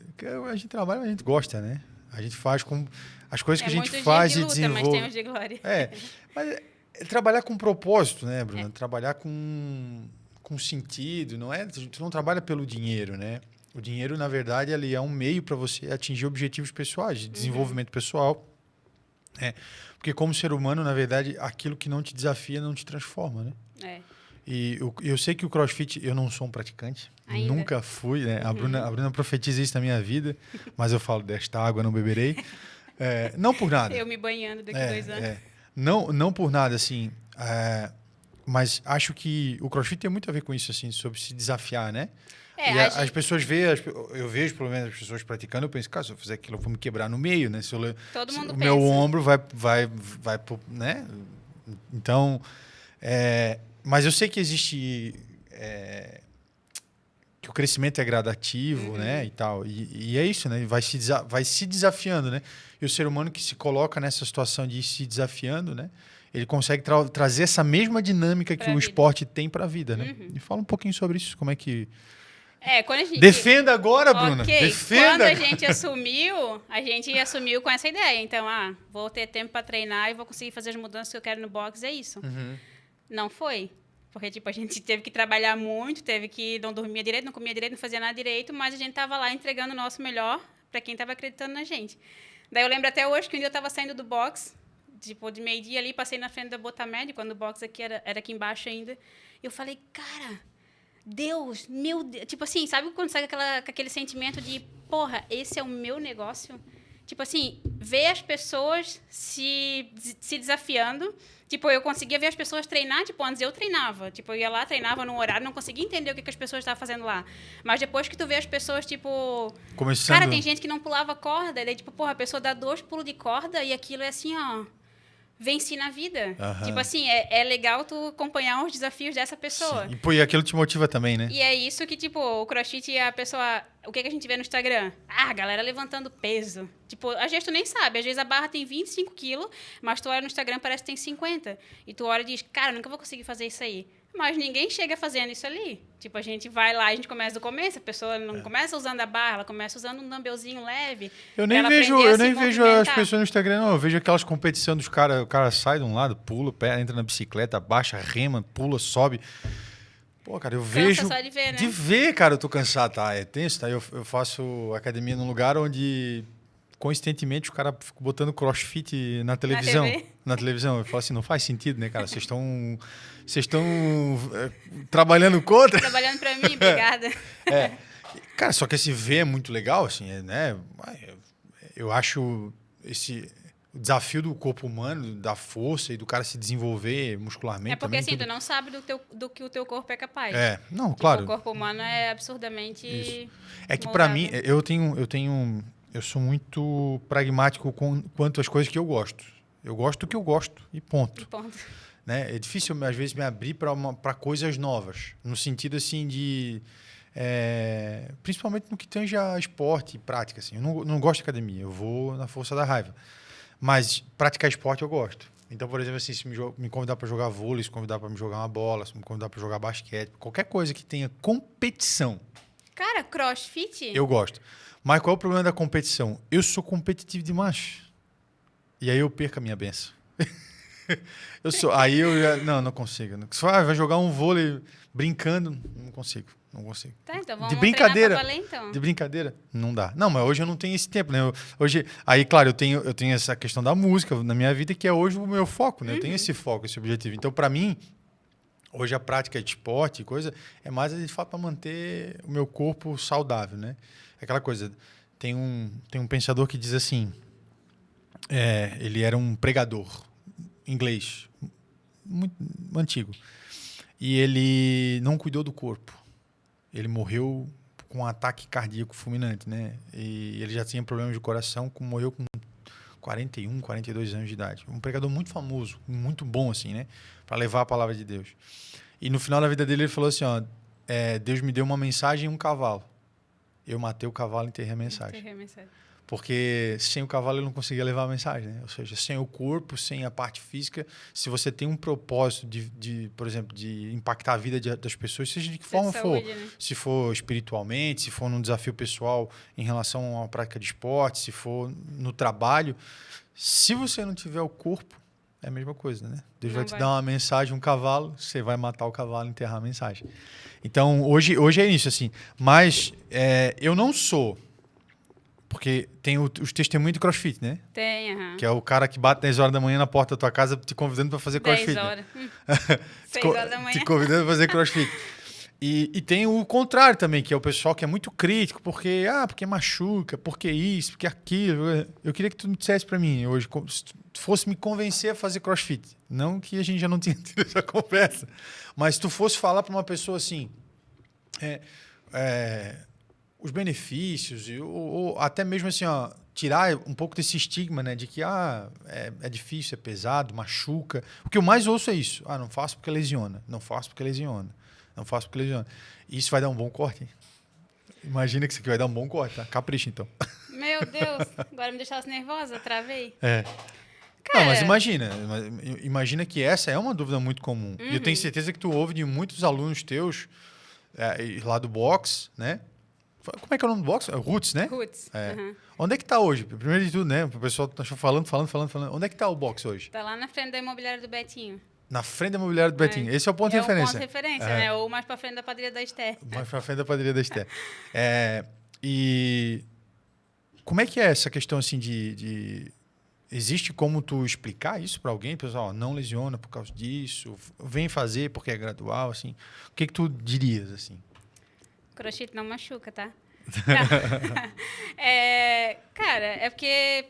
a gente trabalha, mas a gente gosta, né? A gente faz com as coisas que a gente faz e desenvolve. Mas tem os de glória. Mas trabalhar com propósito, né, Bruna? Trabalhar com sentido, não é? Tu não trabalha pelo dinheiro, né? O dinheiro, na verdade, ele é um meio para você atingir objetivos pessoais, de desenvolvimento pessoal. Porque como ser humano, na verdade, aquilo que não te desafia não te transforma, né? E eu sei que o CrossFit, eu não sou um praticante, ainda. Nunca fui, né? A Bruna profetiza isso na minha vida, mas eu falo, desta água não beberei. Não por nada. Eu me banhando daqui 2 anos. Não por nada, assim. Mas acho que o CrossFit tem muito a ver com isso, assim, sobre se desafiar, né? As pessoas veem, eu vejo pelo menos as pessoas praticando, eu penso, cara, se eu fizer aquilo, eu vou me quebrar no meio, né? Todo mundo o pensa. meu ombro vai, né? Então, mas eu sei que existe, que o crescimento é gradativo, né? E tal, e é isso, né? Vai se desafiando, né? E o ser humano que se coloca nessa situação de ir se desafiando, né? Ele consegue trazer essa mesma dinâmica que o esporte tem para a vida, né? E fala um pouquinho sobre isso, como é que... Quando a gente... Defenda agora, Bruna. Defenda. Quando a gente assumiu com essa ideia. Então, vou ter tempo para treinar e vou conseguir fazer as mudanças que eu quero no box, é isso. Não foi. Porque, tipo, a gente teve que trabalhar muito, teve que não dormia direito, não comia direito, não fazia nada direito, mas a gente estava lá entregando o nosso melhor para quem estava acreditando na gente. Daí eu lembro até hoje que um dia eu estava saindo do box, tipo, de meio-dia ali, passei na frente da Botamed, quando o box aqui era aqui embaixo ainda, e eu falei, cara... Deus, meu Deus. Tipo assim, sabe quando sai aquele sentimento de, porra, esse é o meu negócio? Tipo assim, ver as pessoas se desafiando. Tipo, eu conseguia ver as pessoas treinar, tipo, antes eu treinava. Tipo, eu ia lá, treinava num horário, não conseguia entender o que as pessoas estavam fazendo lá. Mas depois que tu vê as pessoas, tipo... Cara, tem gente que não pulava corda. Daí, tipo, porra, a pessoa dá 2 pulos de corda e aquilo é assim, ó... venci na vida. Tipo assim, é legal tu acompanhar os desafios dessa pessoa. Sim. E aquilo te motiva também, né? E é isso que, tipo, o CrossFit e a pessoa... O que a gente vê no Instagram? A galera levantando peso. Tipo, às vezes tu nem sabe. Às vezes a barra tem 25 quilos, mas tu olha no Instagram parece que tem 50. E tu olha e diz, cara, nunca vou conseguir fazer isso aí. Mas ninguém chega fazendo isso ali. Tipo, a gente vai lá, a gente começa do começo, a pessoa não começa usando a barra, ela começa usando um dumbbellzinho leve. Eu nem vejo as pessoas no Instagram, não. Eu vejo aquelas competições dos caras, o cara sai de um lado, pula, entra na bicicleta, baixa, rema, pula, sobe. Pô, cara, eu vejo... só de ver, né? De ver, cara, eu tô cansado, tá? É tenso, tá? Eu faço academia num lugar onde... Coincidentemente, o cara fica botando CrossFit na televisão. Na televisão. Eu falo assim, não faz sentido, né, cara? Vocês estão trabalhando contra? Trabalhando pra mim, obrigada. Cara, só que esse V é muito legal, assim, né? Eu acho o desafio do corpo humano, da força e do cara se desenvolver muscularmente. É porque também, assim, tu não sabe do que o teu corpo é capaz. Não, tipo, claro. O corpo humano é absurdamente... Isso. É que pra mim, eu sou muito pragmático quanto às coisas que eu gosto. Eu gosto do que eu gosto e ponto. Né? É difícil, às vezes, me abrir para coisas novas. No sentido, assim, de... principalmente no que tange esporte e prática. Assim. Eu não gosto de academia. Eu vou na força da raiva. Mas praticar esporte eu gosto. Então, por exemplo, assim, se me convidar para jogar vôlei, se me convidar para me jogar uma bola, se me convidar para jogar basquete, qualquer coisa que tenha competição. Cara, CrossFit? Eu gosto. Mas qual é o problema da competição? Eu sou competitivo demais. E aí eu perco a minha benção. Aí eu já... Não consigo. Se vai jogar um vôlei brincando, não consigo. Tá, então De vamos brincadeira. treinar pra valer, então. De brincadeira? Não dá. Não, mas hoje eu não tenho esse tempo, né? Hoje, aí, claro, eu tenho essa questão da música na minha vida, que é hoje o meu foco, né? Eu tenho esse foco, esse objetivo. Então, para mim, hoje a prática de esporte, coisa, é mais de fato para manter o meu corpo saudável, né? Aquela coisa, tem um pensador que diz assim, ele era um pregador inglês, muito antigo, e ele não cuidou do corpo. Ele morreu com um ataque cardíaco fulminante, né? E ele já tinha problemas de coração, morreu com 41, 42 anos de idade. Um pregador muito famoso, muito bom, assim, né? Para levar a palavra de Deus. E no final da vida dele, ele falou assim, ó, Deus me deu uma mensagem e um cavalo. Eu matei o cavalo e enterrei a mensagem. Porque sem o cavalo ele não conseguia levar a mensagem, né? Ou seja, sem o corpo, sem a parte física, se você tem um propósito por exemplo, de impactar a vida das pessoas, seja de que forma for, né? Se for espiritualmente, se for num desafio pessoal em relação a uma prática de esporte, se for no trabalho, se você não tiver o corpo, é a mesma coisa, né? Deus vai te dar uma mensagem, um cavalo, você vai matar o cavalo e enterrar a mensagem. Então, hoje é isso, assim. Mas eu não sou... Porque tem os testemunhos de CrossFit, né? Tem, Que é o cara que bate 10 horas da manhã na porta da tua casa te convidando para fazer CrossFit. 10 horas. Né? 6 horas da manhã. Te convidando para fazer CrossFit. E tem o contrário também, que é o pessoal que é muito crítico, porque machuca, porque isso, porque aquilo. Eu queria que tu me dissesse para mim hoje, se tu fosse me convencer a fazer CrossFit. Não que a gente já não tenha tido essa conversa, mas se tu fosse falar para uma pessoa assim... os benefícios, ou até mesmo assim, ó, tirar um pouco desse estigma, né, de que é difícil, é pesado, machuca. O que eu mais ouço é isso. Não faço porque lesiona. Não faço porque lesiona. Não faço porque lesiona. E isso vai dar um bom corte. Hein? Imagina que isso aqui vai dar um bom corte, tá? Capricha, então. Meu Deus, agora me deixasse nervosa, travei. Não, mas imagina que essa é uma dúvida muito comum. E eu tenho certeza que tu ouve de muitos alunos teus lá do box, né? Como é que é o nome do box? Roots, né? Roots. Onde é que tá hoje? Primeiro de tudo, né? O pessoal tá falando. Onde é que tá o box hoje? Tá lá na frente da imobiliária do Betinho. Na frente da imobiliária do Betinho. Esse é o ponto de referência. É o ponto de referência, né? Ou mais pra frente da padaria da Esther. Mais pra frente da padaria da Esther. E como é que é essa questão assim de... Existe como tu explicar isso para alguém? Pessoal, não lesiona por causa disso, vem fazer porque é gradual, assim. O que tu dirias, assim? CrossFit não machuca, tá? Cara, é porque...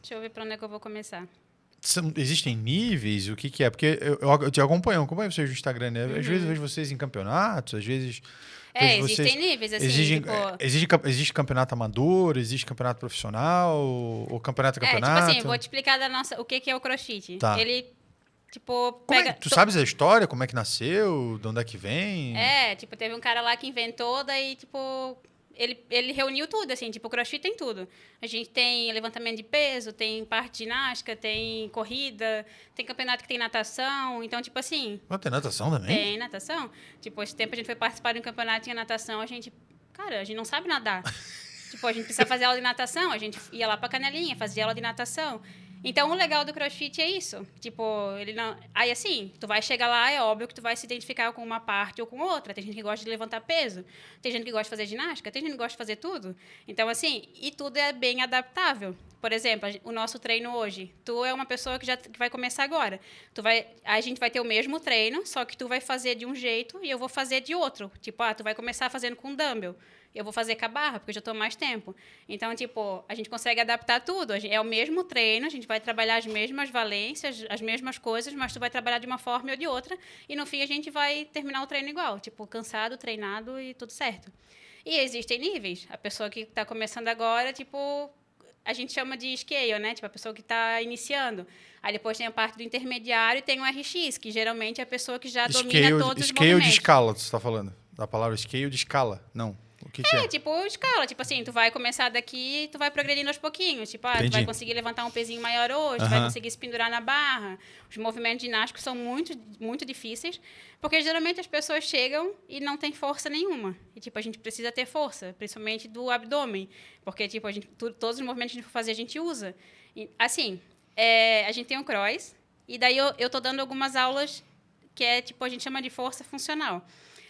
Deixa eu ver pra onde é que eu vou começar. Existem níveis? O que é? Porque eu te acompanho vocês no Instagram, né? Às vezes eu vejo vocês em campeonatos, às vezes... existem níveis, assim, existe campeonato amador, existe campeonato profissional, ou campeonato? Tipo assim, vou te explicar o que é o CrossFit. Tá. Ele, tipo... Tu sabes a história? Como é que nasceu? De onde é que vem? Teve um cara lá que inventou, daí, tipo... Ele reuniu tudo, assim, tipo, o CrossFit tem tudo. A gente tem levantamento de peso, tem parte de ginástica, tem corrida, tem campeonato que tem natação, então, tipo assim... Tem natação também? Tem natação. Tipo, esse tempo a gente foi participar de um campeonato, tinha natação, a gente não sabe nadar. Tipo, a gente precisa fazer aula de natação, a gente ia lá pra Canelinha, fazia aula de natação. Então, o legal do CrossFit é isso. Tipo, ele não... Aí, assim, tu vai chegar lá, é óbvio que tu vai se identificar com uma parte ou com outra. Tem gente que gosta de levantar peso, tem gente que gosta de fazer ginástica, tem gente que gosta de fazer tudo. Então, assim, e tudo é bem adaptável. Por exemplo, o nosso treino hoje. Tu é uma pessoa que vai começar agora. A gente vai ter o mesmo treino, só que tu vai fazer de um jeito e eu vou fazer de outro. Tipo, tu vai começar fazendo com dumbbell. Eu vou fazer com a barra, porque eu já estou mais tempo. Então, tipo, a gente consegue adaptar tudo. É o mesmo treino, a gente vai trabalhar as mesmas valências, as mesmas coisas, mas tu vai trabalhar de uma forma ou de outra. E, no fim, a gente vai terminar o treino igual. Tipo, cansado, treinado e tudo certo. E existem níveis. A pessoa que está começando agora, tipo... A gente chama de scale, né? Tipo, a pessoa que está iniciando. Aí depois tem a parte do intermediário e tem o RX, que geralmente é a pessoa que já domina todos os movimentos. Scale de escala, tu está falando? Da palavra scale de escala? Não. O que é? Tipo escala. Tipo assim, tu vai começar daqui e tu vai progredindo aos pouquinhos. Tipo, tu vai conseguir levantar um pezinho maior hoje, tu vai conseguir se pendurar na barra. Os movimentos ginásticos são muito, muito difíceis, porque geralmente as pessoas chegam e não tem força nenhuma. E, tipo, a gente precisa ter força, principalmente do abdômen, porque, tipo, todos os movimentos que a gente for fazer, a gente usa. E, assim, a gente tem o cross, E daí eu tô dando algumas aulas que é, tipo, a gente chama de força funcional.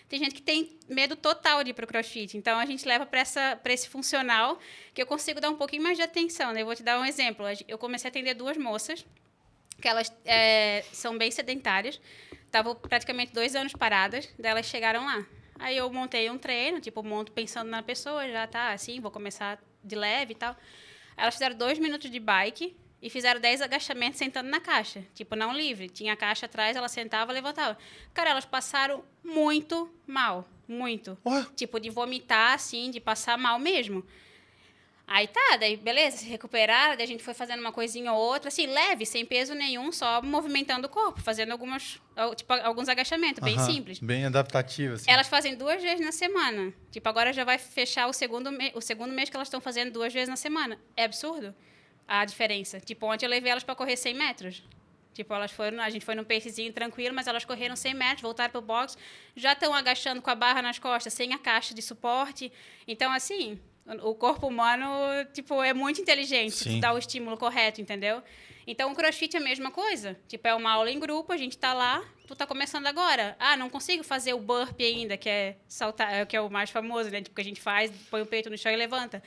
Tem gente que tem medo total de ir pro CrossFit. Então, a gente leva para esse funcional, que eu consigo dar um pouquinho mais de atenção, né? Eu vou te dar um exemplo. Eu comecei a atender 2 moças, que elas são bem sedentárias. Estavam praticamente 2 anos paradas, daí elas chegaram lá. Aí eu montei um treino, tipo, monto pensando na pessoa, já tá assim, vou começar de leve e tal. Aí elas fizeram 2 minutos de bike e fizeram 10 agachamentos sentando na caixa. Tipo, não livre. Tinha a caixa atrás, ela sentava, levantava. Cara, elas passaram muito mal. Muito. Ué? Tipo, de vomitar, assim, de passar mal mesmo. Aí tá, daí beleza, se recuperaram, daí a gente foi fazendo uma coisinha ou outra, assim, leve, sem peso nenhum, só movimentando o corpo, fazendo alguns agachamentos, bem Aham, simples. bem adaptativo, assim. Elas fazem 2 vezes na semana. Tipo, agora já vai fechar o segundo mês que elas estão fazendo 2 vezes na semana. É absurdo a diferença. Tipo, ontem eu levei elas para correr 100 metros. Tipo, a gente foi num pacezinho tranquilo, mas elas correram 100 metros, voltaram pro box, já estão agachando com a barra nas costas, sem a caixa de suporte. Então, assim, o corpo humano, tipo, é muito inteligente se Sim. tu dá o estímulo correto, entendeu? Então, o CrossFit é a mesma coisa. Tipo, é uma aula em grupo, a gente tá lá, tu tá começando agora. Ah, não consigo fazer o burpee ainda, que é saltar, que é o mais famoso, né? Tipo, que a gente faz, põe o peito no chão e levanta.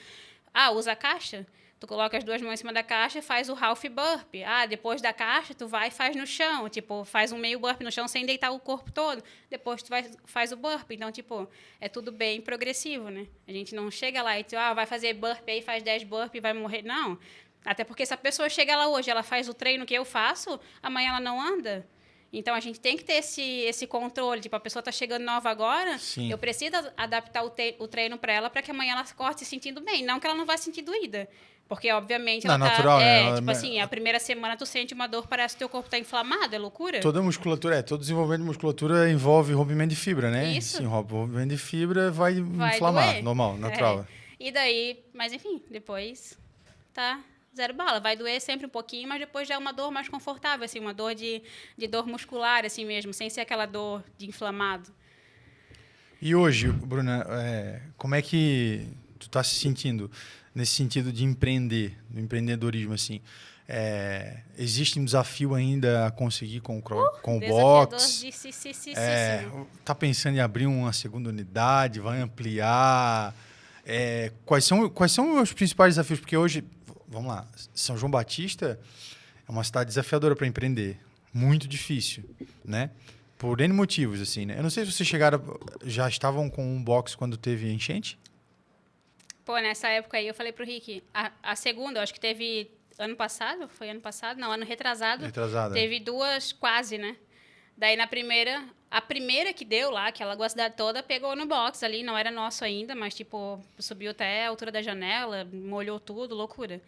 Ah, usa a caixa? Tu coloca as 2 mãos em cima da caixa e faz o half burpee. Ah, depois da caixa, tu vai e faz no chão. Tipo, faz um meio burpee no chão sem deitar o corpo todo. Depois tu faz o burpee. Então, tipo, é tudo bem progressivo, né? A gente não chega lá e tu, vai fazer burpee aí, faz 10 burpee e vai morrer. Não. Até porque se a pessoa chega lá hoje, ela faz o treino que eu faço, amanhã ela não anda. Então, a gente tem que ter esse controle. Tipo, a pessoa está chegando nova agora, Sim. eu preciso adaptar o treino para ela, para que amanhã ela corte se sentindo bem. Não que ela não vá sentir doída. Porque, obviamente, Não, ela tá... natural, né? tipo assim, a primeira semana tu sente uma dor, parece que teu corpo tá inflamado, é loucura? Toda musculatura, todo desenvolvimento de musculatura envolve rompimento de fibra, né? Isso. Sim, rompimento de fibra vai inflamar, doer. normal, natural. E daí, mas enfim, depois tá zero bala. Vai doer sempre um pouquinho, mas depois já é uma dor mais confortável, assim, uma dor de dor muscular, assim mesmo, sem ser aquela dor de inflamado. E hoje, Bruna, como é que tu tá se sentindo nesse sentido de empreender, do empreendedorismo, assim? Existe um desafio ainda a conseguir com o box? Tá pensando em abrir uma segunda unidade, vai ampliar? Quais são os principais desafios? Porque hoje, vamos lá, São João Batista é uma cidade desafiadora para empreender, muito difícil, né? Por N motivos, assim, né? Eu não sei se vocês já estavam com um box quando teve enchente? Pô, nessa época aí eu falei pro Rick, a segunda, eu acho que teve ano passado, foi ano passado? Não, ano retrasado. Retrasada. Teve 2 quase, né? Daí a primeira que deu lá, que ela a cidade toda, pegou no box ali, não era nosso ainda, mas tipo, subiu até a altura da janela, molhou tudo, loucura.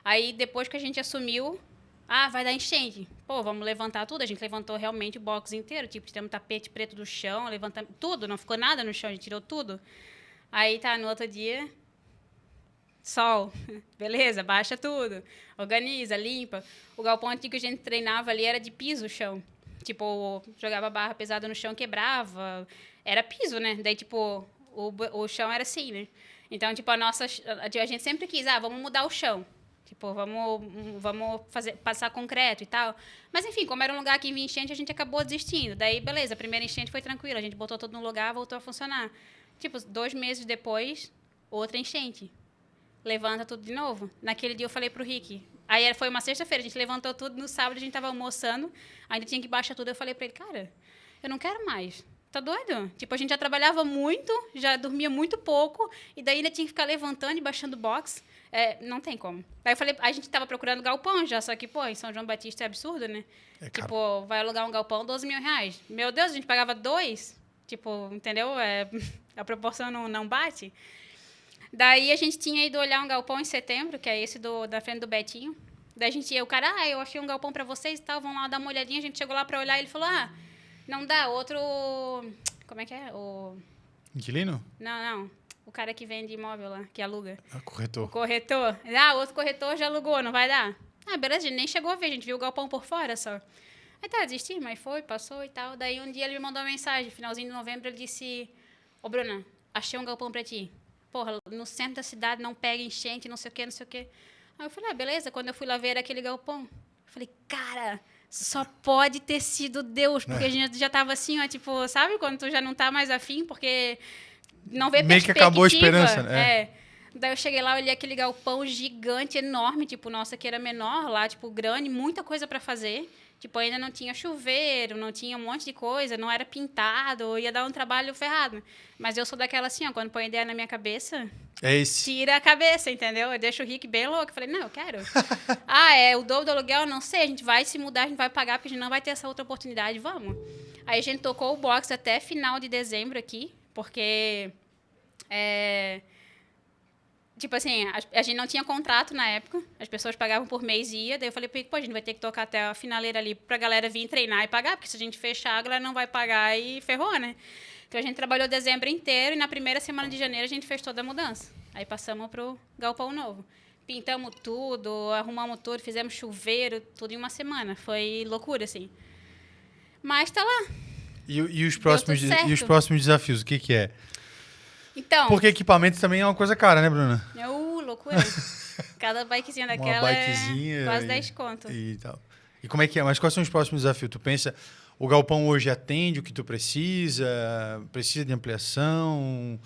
Aí depois que a gente assumiu, vai dar enchente. Pô, vamos levantar tudo. A gente levantou realmente o box inteiro, tipo, tiramos tapete preto do chão, levantamos tudo, não ficou nada no chão, a gente tirou tudo. Aí tá, no outro dia, sol, beleza, baixa tudo, organiza, limpa. O galpão antigo que a gente treinava ali era de piso o chão. Tipo, jogava barra pesada no chão, quebrava. Era piso, né? Daí, tipo, o chão era assim, né? Então, tipo, a gente sempre quis, vamos mudar o chão. Tipo, vamos passar concreto e tal. Mas, enfim, como era um lugar que vinha enchente, a gente acabou desistindo. Daí, beleza, a primeira enchente foi tranquila. A gente botou tudo no lugar, voltou a funcionar. Tipo, 2 meses depois, outra enchente. Levanta tudo de novo. Naquele dia eu falei pro Rick. Aí foi uma sexta-feira, a gente levantou tudo. No sábado a gente tava almoçando, ainda tinha que baixar tudo. Eu falei pra ele, cara, eu não quero mais. Tá doido? Tipo, a gente já trabalhava muito, já dormia muito pouco, e daí ainda tinha que ficar levantando e baixando box. Não tem como. Aí eu falei, a gente tava procurando galpão já, só que, pô, em São João Batista é absurdo, né? Tipo, vai alugar um galpão, R$12 mil. Meu Deus, a gente pagava 2. Tipo, entendeu? A proporção não bate. Daí a gente tinha ido olhar um galpão em setembro, que é esse da frente do Betinho. Daí a gente ia, o cara, eu achei um galpão pra vocês e tal, vão lá dar uma olhadinha. A gente chegou lá pra olhar e ele falou, não dá, outro... Como é que é? Inquilino? Não. O cara que vende imóvel lá, que aluga. Corretor. O corretor. Outro corretor já alugou, não vai dar? Beleza, a gente nem chegou a ver, a gente viu o galpão por fora só. Aí tá, desisti, mas passou e tal. Daí um dia ele me mandou uma mensagem, finalzinho de novembro, ele disse, Bruna, achei um galpão pra ti. Porra, no centro da cidade não pega enchente, não sei o quê. Aí eu falei, beleza. Quando eu fui lá ver aquele galpão, eu falei, cara, só pode ter sido Deus, porque a gente já tava assim, ó, tipo, sabe quando tu já não tá mais afim, porque não vê Meio que perspectiva. acabou a esperança, né? É. Daí eu cheguei lá, olhei aquele galpão gigante, enorme, tipo, nossa, que era menor lá, tipo, grande, muita coisa para fazer. Tipo, ainda não tinha chuveiro, não tinha um monte de coisa, não era pintado, ia dar um trabalho ferrado. Mas eu sou daquela assim, ó, quando põe ideia na minha cabeça, É esse. tira a cabeça, entendeu? Eu deixo o Rick bem louco. Eu falei, não, eu quero. É o dobro do aluguel? Não sei, a gente vai se mudar, a gente vai pagar, porque a gente não vai ter essa outra oportunidade, vamos. Aí a gente tocou o box até final de dezembro aqui, porque... Tipo assim, a gente não tinha contrato na época, as pessoas pagavam por mês e ia, daí eu falei, pô, a gente vai ter que tocar até a finaleira ali pra galera vir treinar e pagar, porque se a gente fechar, a galera não vai pagar e ferrou, né? Então a gente trabalhou dezembro inteiro e na primeira semana de janeiro a gente fez toda a mudança. Aí passamos pro galpão novo. Pintamos tudo, arrumamos tudo, fizemos chuveiro, tudo em uma semana. Foi loucura, assim. Mas tá lá. E os próximos, tudo certo. e os próximos desafios, o que que é? Então... Porque equipamento também é uma coisa cara, né, Bruna? Loucura. Cada bikezinha daquela Uma bikezinha é quase 10 conto. E tal. E como é que é? Mas quais são os próximos desafios? Tu pensa, o galpão hoje atende o que tu precisa? Precisa de ampliação?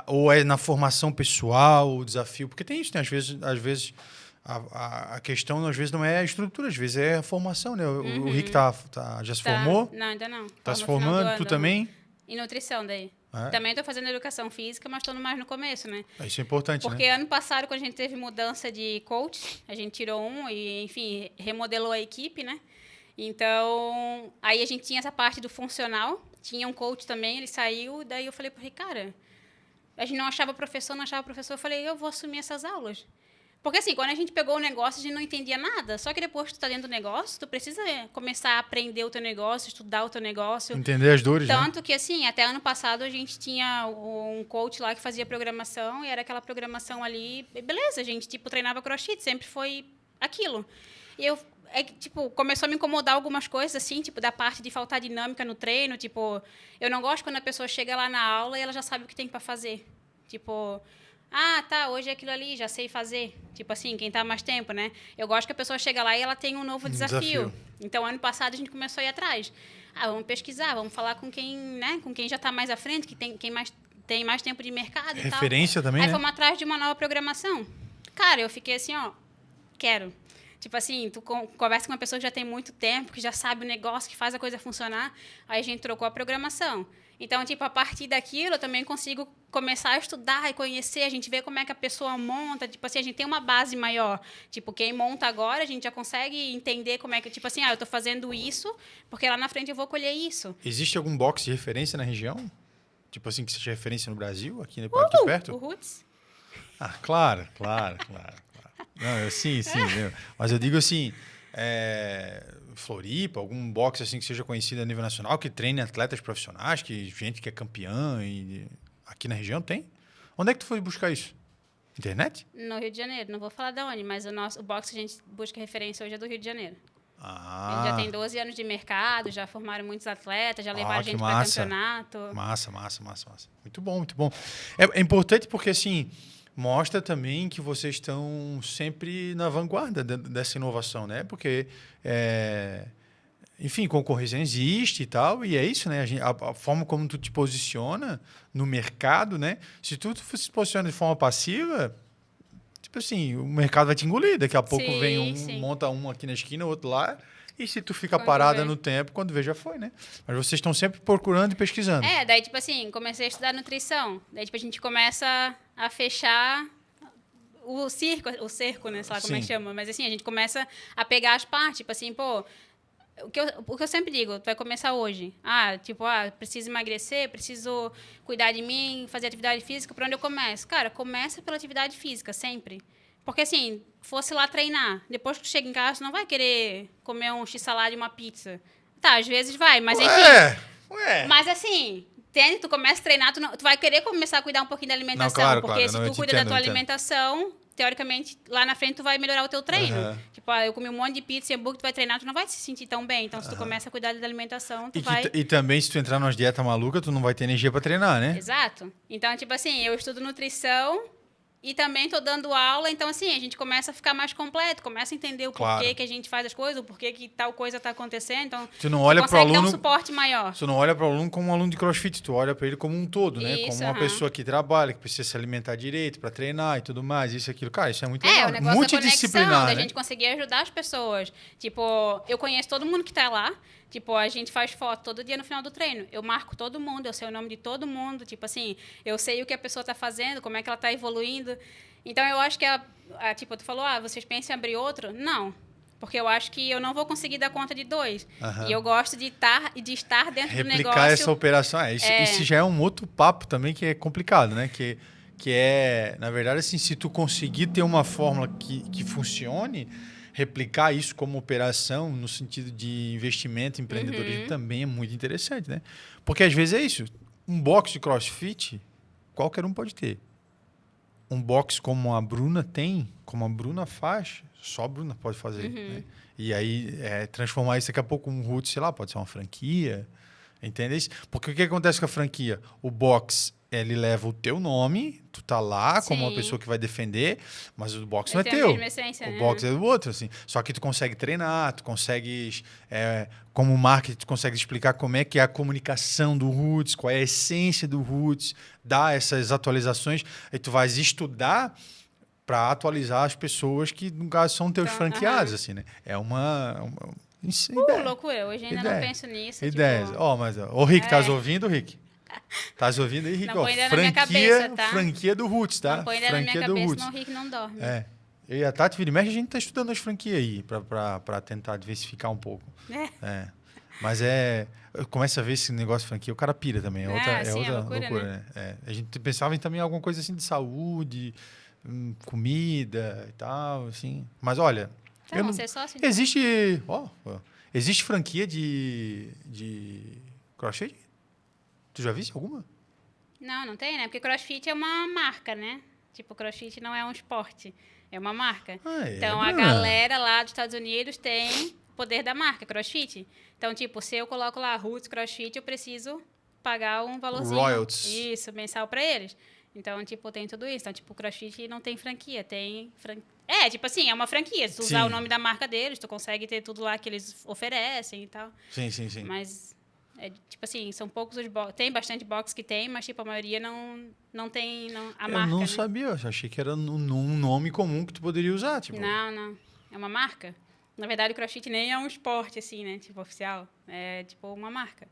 Ou é na formação pessoal o desafio? Porque tem isso, né? Às vezes a questão às vezes não é a estrutura, às vezes é a formação, né? O Rick já se formou? Não, ainda não. Tá se formando? Tu também? Em nutrição daí. Também estou fazendo educação física, mas estou mais no começo, né? Isso é importante, porque né? ano passado, quando a gente teve mudança de coach, a gente tirou um e, enfim, remodelou a equipe, né? Então, aí a gente tinha essa parte do funcional, tinha um coach também, ele saiu, daí eu falei pro Rick, cara, a gente não achava professor, eu falei, eu vou assumir essas aulas. Porque, assim, quando a gente pegou o negócio, a gente não entendia nada. Só que depois que tu tá dentro do negócio, tu precisa começar a aprender o teu negócio, estudar o teu negócio. Entender as dores, Tanto né? que, assim, até ano passado a gente tinha um coach lá que fazia programação e era aquela programação ali, beleza, a gente, tipo, treinava crossfit, sempre foi aquilo. E eu, tipo, começou a me incomodar algumas coisas, assim, tipo, da parte de faltar dinâmica no treino, tipo, eu não gosto quando a pessoa chega lá na aula e ela já sabe o que tem para fazer. Tipo... tá, hoje é aquilo ali, já sei fazer. Tipo assim, quem tá há mais tempo, né? Eu gosto que a pessoa chega lá e ela tem um novo desafio. Então, ano passado, a gente começou a ir atrás. Vamos pesquisar, vamos falar com quem, né? Com quem já tá mais à frente, que tem mais tempo de mercado e tal. Referência também, Aí né? fomos atrás de uma nova programação. Cara, eu fiquei assim, ó, quero. Tipo assim, tu conversa com uma pessoa que já tem muito tempo, que já sabe o negócio, que faz a coisa funcionar. Aí a gente trocou a programação. Então, tipo, a partir daquilo, eu também consigo começar a estudar e conhecer, a gente vê como é que a pessoa monta, tipo assim, a gente tem uma base maior. Tipo, quem monta agora, a gente já consegue entender como é que, tipo assim, eu tô fazendo isso, porque lá na frente eu vou colher isso. Existe algum box de referência na região? Tipo assim, que seja referência no Brasil, aqui perto? O Roots? Claro. Não, sim. Mas eu digo assim, Floripa, algum boxe assim que seja conhecido a nível nacional, que treine atletas profissionais, que gente que é campeã e aqui na região tem? Onde é que tu foi buscar isso? Internet? No Rio de Janeiro, não vou falar de onde, mas o boxe que a gente busca referência hoje é do Rio de Janeiro. Ele já tem 12 anos de mercado, já formaram muitos atletas, já levaram gente para campeonato. Massa. Muito bom. É importante porque, assim, mostra também que vocês estão sempre na vanguarda dessa inovação, né? Porque, enfim, concorrência existe e tal, e é isso, né? A forma como tu te posiciona no mercado, né? Se tu se posiciona de forma passiva, tipo assim, o mercado vai te engolir. Daqui a pouco monta um aqui na esquina, outro lá. E se tu fica parada no tempo, quando vê, já foi, né? Mas vocês estão sempre procurando e pesquisando. Daí, tipo assim, comecei a estudar nutrição. Daí, tipo, a gente começa a fechar o cerco, né? Sei lá como é que chama. Mas, assim, a gente começa a pegar as partes. Tipo assim, pô... O que eu sempre digo, tu vai começar hoje. Preciso emagrecer, preciso cuidar de mim, fazer atividade física. Por onde eu começo? Cara, começa pela atividade física, sempre. Porque, assim, fosse lá treinar. Depois que tu chega em casa, tu não vai querer comer um x-salada e uma pizza. Tá, às vezes vai, mas enfim... Mas, assim... Entende? Tu começa a treinar, tu vai querer começar a cuidar um pouquinho da alimentação. Não, claro, porque se tu cuida da tua alimentação, teoricamente, lá na frente tu vai melhorar o teu treino. Tipo, eu comi um monte de pizza e hambúrguer, tu vai treinar, tu não vai se sentir tão bem. Então, se tu começa a cuidar da alimentação, tu vai... E também, se tu entrar numa dieta maluca, tu não vai ter energia pra treinar, né? Exato. Então, tipo assim, eu estudo nutrição E também tô dando aula, então assim, a gente começa a ficar mais completo, começa a entender o porquê Claro. que a gente faz as coisas, o porquê que tal coisa tá acontecendo, então Tu não olha pro consegue dar um aluno, suporte maior. tu não olha para o aluno como um aluno de CrossFit, tu olha para ele como um todo, né? Como Isso, uma aham. pessoa que trabalha, que precisa se alimentar direito para treinar e tudo mais, isso e aquilo. Cara, isso é muito É, legal. o negócio da conexão, Multidisciplinar, da né? gente conseguir ajudar as pessoas. Tipo, eu conheço todo mundo que tá lá. Tipo, a gente faz foto todo dia no final do treino. Eu marco todo mundo, eu sei o nome de todo mundo. Tipo assim, eu sei o que a pessoa tá fazendo, como é que ela tá evoluindo. Então, eu acho que tipo, tu falou, vocês pensam em abrir outro? Não. Porque eu acho que eu não vou conseguir dar conta de 2. Aham. E eu gosto de estar dentro do Replicar negócio. essa operação. Isso já é um outro papo também que é complicado, né? Que é, na verdade, assim, se tu conseguir ter uma fórmula que funcione, replicar isso como operação no sentido de investimento, empreendedorismo, também é muito interessante, né? Porque às vezes é isso. Um box de CrossFit, qualquer um pode ter. Um box como a Bruna tem, como a Bruna faz, só a Bruna pode fazer. Né? E aí, transformar isso daqui a pouco um root, sei lá, pode ser uma franquia. Entende? Porque o que acontece com a franquia? O box, ele leva o teu nome, tu tá lá como uma Sim. pessoa que vai defender, mas o box Ele não é tem a teu. mesma essência, O né? box é do outro, assim. Só que tu consegue treinar, tu consegues, como marketing, tu consegue explicar como é que é a comunicação do Roots, qual é a essência do Roots, dar essas atualizações, aí tu vais estudar para atualizar as pessoas que, no caso, são teus Então, franqueados, assim, né? É uma ideia. loucura. Hoje ainda não penso nisso. Ideias. Tipo, Ó, mas, ô, Rick, estás ouvindo, Rick? Estás ouvindo aí, Rick? Não Ó, põe ideia na minha cabeça, tá? franquia do Roots, tá? não põe ideia na minha Franquia do cabeça, Roots. senão o Rick não dorme. É. Eu e a Tati, vira e mexe, a gente tá estudando as franquias aí para tentar diversificar um pouco. É. Mas começa a ver esse negócio de franquia, o cara pira também. É outra loucura, né? A gente pensava em também alguma coisa assim de saúde, comida e tal, assim. Mas olha, Tá, você é sócio? Então. existe franquia de crochê? Tu já viste alguma? Não tem, né? Porque CrossFit é uma marca, né? Tipo, CrossFit não é um esporte, é uma marca. Então, a galera lá dos Estados Unidos tem o poder da marca, CrossFit. Então, tipo, se eu coloco lá Roots CrossFit, eu preciso pagar um valorzinho. Royalties. Isso, mensal pra eles. Então, tipo, tem tudo isso. Então, tipo, o CrossFit não tem franquia, tem... tipo assim, é uma franquia. Se tu usar o nome da marca deles, tu consegue ter tudo lá que eles oferecem e tal. Sim. Mas... tipo assim, são poucos os box. Tem bastante box que tem, mas tipo, a maioria não tem a marca. Eu não né? sabia, eu achei que era um nome comum que tu poderia usar. Tipo. Não. É uma marca. Na verdade, o CrossFit nem é um esporte, assim, né? Tipo, oficial. É tipo uma marca.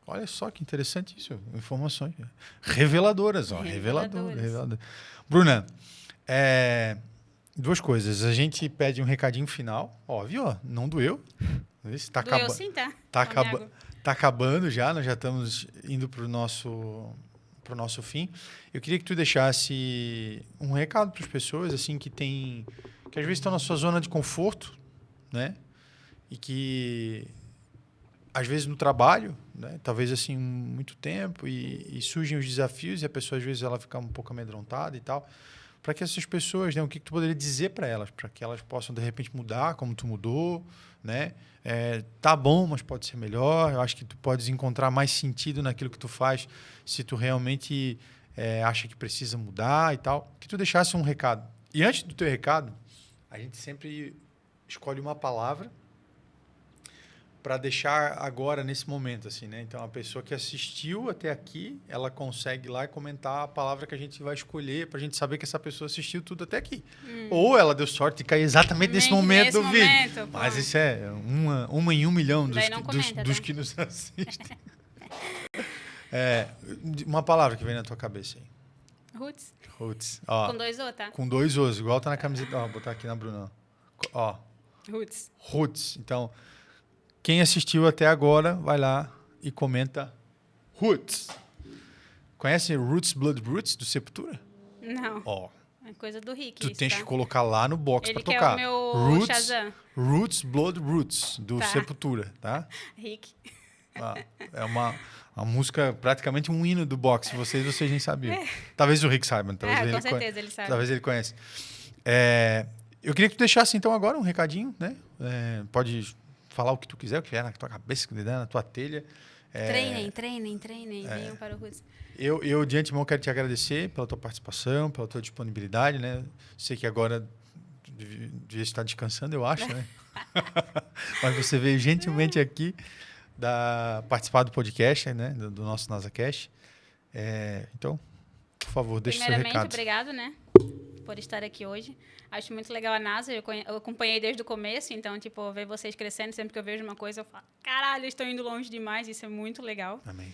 Olha só que interessante isso. Informações reveladoras, ó. Reveladoras. Revelador. Bruna, duas coisas. A gente pede um recadinho final. Óbvio, ó, não doeu. Tá Doeu sim, tá? Tá acabando já, nós já estamos indo para o nosso fim. Eu queria que tu deixasse um recado para as pessoas assim que às vezes estão na sua zona de conforto, né? E que às vezes no trabalho, né? Talvez assim muito tempo e surgem os desafios e a pessoa às vezes ela fica um pouco amedrontada e tal. Para que essas pessoas, né, o que tu poderia dizer para elas, para que elas possam de repente mudar, como tu mudou, né? Tá bom, mas pode ser melhor. Eu acho que tu podes encontrar mais sentido naquilo que tu faz, se tu realmente acha que precisa mudar e tal. Que tu deixasse um recado. E antes do teu recado, a gente sempre escolhe uma palavra para deixar agora nesse momento, assim, né? Então a pessoa que assistiu até aqui, ela consegue ir lá e comentar a palavra que a gente vai escolher para a gente saber que essa pessoa assistiu tudo até aqui. Ou ela deu sorte de cair exatamente nesse momento do vídeo. Mas isso é uma em 1 milhão dos que nos assistem. Uma palavra que vem na tua cabeça aí. Roots. Ó, com 2 O, tá? Com 2 Os, igual tá na camiseta. Ó, vou botar aqui na Bruna. Ó. Roots. Então, quem assistiu até agora, vai lá e comenta Roots. Conhece Roots Blood Roots do Sepultura? Não. Ó. É coisa do Rick. Tu tens que colocar lá no box Ele pra tocar. Ele é o meu Shazam. Roots Blood Roots do Sepultura, tá? Rick. É uma música, praticamente um hino do boxe. Vocês nem sabiam. Talvez o Rick saiba. Com certeza ele sabe. Talvez ele conheça. Eu queria que tu deixasse então agora um recadinho, né? Pode falar o que tu quiser, o que vier na tua cabeça, o que vier na tua telha. Treinem, venham para o Roots. Eu, de antemão, quero te agradecer pela tua participação, pela tua disponibilidade, né? Sei que agora devia estar descansando, eu acho, né? Mas você veio gentilmente aqui participar do podcast, né? Do nosso NasaCast. Então, por favor, deixe seu recado. Primeiramente, obrigado, né? Por estar aqui hoje. Acho muito legal a NASA, eu acompanhei desde o começo, então, tipo, ver vocês crescendo, sempre que eu vejo uma coisa, eu falo, caralho, eles estão indo longe demais, isso é muito legal. Amém.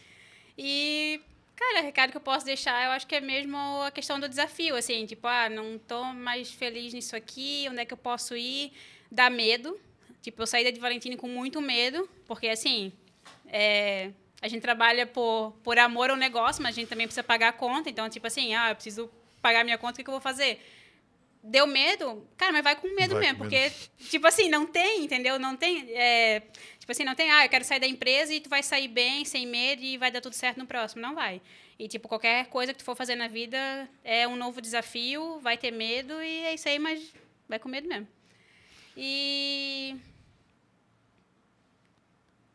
E, cara, o recado que eu posso deixar, eu acho que é mesmo a questão do desafio, assim, tipo, não tô mais feliz nisso aqui, onde é que eu posso ir? Dá medo. Tipo, eu saí da de Valentine com muito medo, porque, assim, a gente trabalha por amor ao negócio, mas a gente também precisa pagar a conta, então, tipo assim, eu preciso pagar minha conta, o que eu vou fazer? Deu medo? Cara, mas vai com medo mesmo, porque, tipo assim, não tem, entendeu? Não tem, tipo assim, não tem, eu quero sair da empresa e tu vai sair bem, sem medo e vai dar tudo certo no próximo. Não vai. E, tipo, qualquer coisa que tu for fazer na vida é um novo desafio, vai ter medo e é isso aí, mas vai com medo mesmo. E...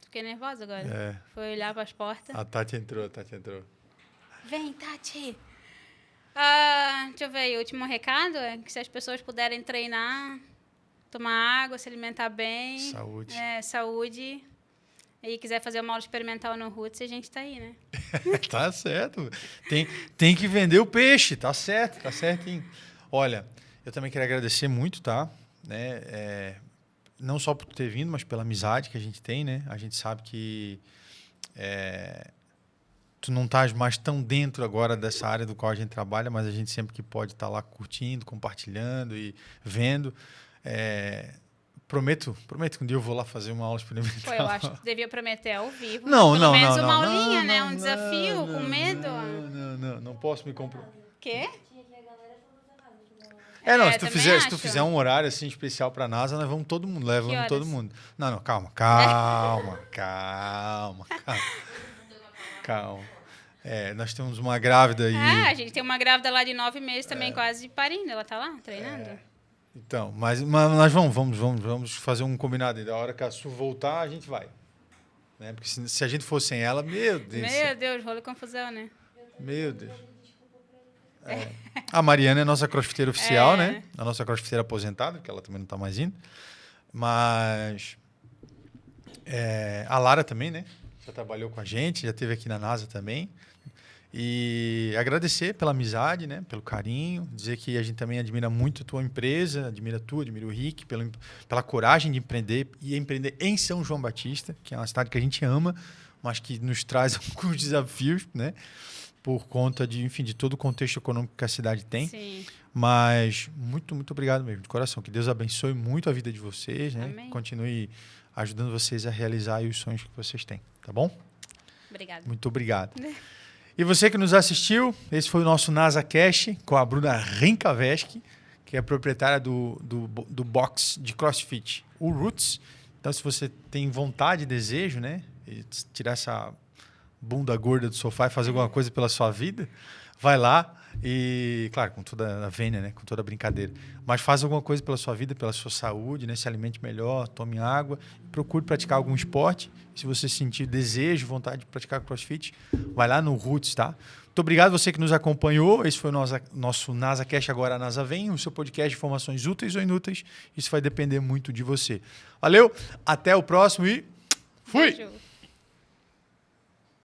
Fiquei nervosa agora. Foi olhar para as portas. A Tati entrou. Vem, Tati! Deixa eu ver, o último recado é que se as pessoas puderem treinar, tomar água, se alimentar bem. Saúde. Saúde. E quiser fazer uma aula experimental no Roots, a gente tá aí, né? Tá certo. Tem que vender o peixe, tá certinho. Olha, eu também quero agradecer muito, tá? Né? Não só por ter vindo, mas pela amizade que a gente tem, né? A gente sabe que tu não estás mais tão dentro agora dessa área do qual a gente trabalha, mas a gente sempre que pode estar lá curtindo, compartilhando e vendo. Prometo que um dia eu vou lá fazer uma aula experimental. Pô, eu acho que tu devia prometer ao vivo. Não, Pelo menos uma aulinha, né? Um desafio, com medo. Não posso me comprometer. Quê? Se tu fizer um horário assim especial para a NASA, nós vamos todo mundo, levamos todo mundo. Não, calma. Nós temos uma grávida aí. A gente tem uma grávida lá de 9 meses também, quase parindo. Ela tá lá, treinando. Então, mas nós vamos fazer um combinado aí. Da hora que a Su voltar, a gente vai. Né? Porque se a gente fosse sem ela, meu Deus. Meu Deus, rolo e confusão, né? Meu Deus. A Mariana é a nossa crossfiteira oficial, né? A nossa crossfiteira aposentada, porque ela também não está mais indo. Mas a Lara também, né? Já trabalhou com a gente, já esteve aqui na NASA também. E agradecer pela amizade, né? Pelo carinho. Dizer que a gente também admira muito a tua empresa, admira o Rick, pela coragem de empreender e empreender em São João Batista, que é uma cidade que a gente ama, mas que nos traz alguns desafios, né? Por conta de todo o contexto econômico que a cidade tem. Sim. Mas muito, muito obrigado mesmo, de coração. Que Deus abençoe muito a vida de vocês, né? Amém. Continue ajudando vocês a realizar aí os sonhos que vocês têm, tá bom? Obrigada. Muito obrigado. E você que nos assistiu, esse foi o nosso NasaCast com a Bruna Rinkaveschi, que é proprietária do box de CrossFit, o Roots. Então, se você tem vontade e desejo, né? E tirar essa bunda gorda do sofá e fazer alguma coisa pela sua vida, vai lá e, claro, com toda a vênia, né? Com toda a brincadeira. Mas faz alguma coisa pela sua vida, pela sua saúde, né? Se alimente melhor, tome água, procure praticar algum esporte. Se você sentir desejo, vontade de praticar CrossFit, vai lá no Roots, tá? Muito obrigado você que nos acompanhou. Esse foi o nosso NasaCast, agora a NASA Vem, o seu podcast de informações úteis ou inúteis. Isso vai depender muito de você. Valeu, até o próximo e fui! Beijo.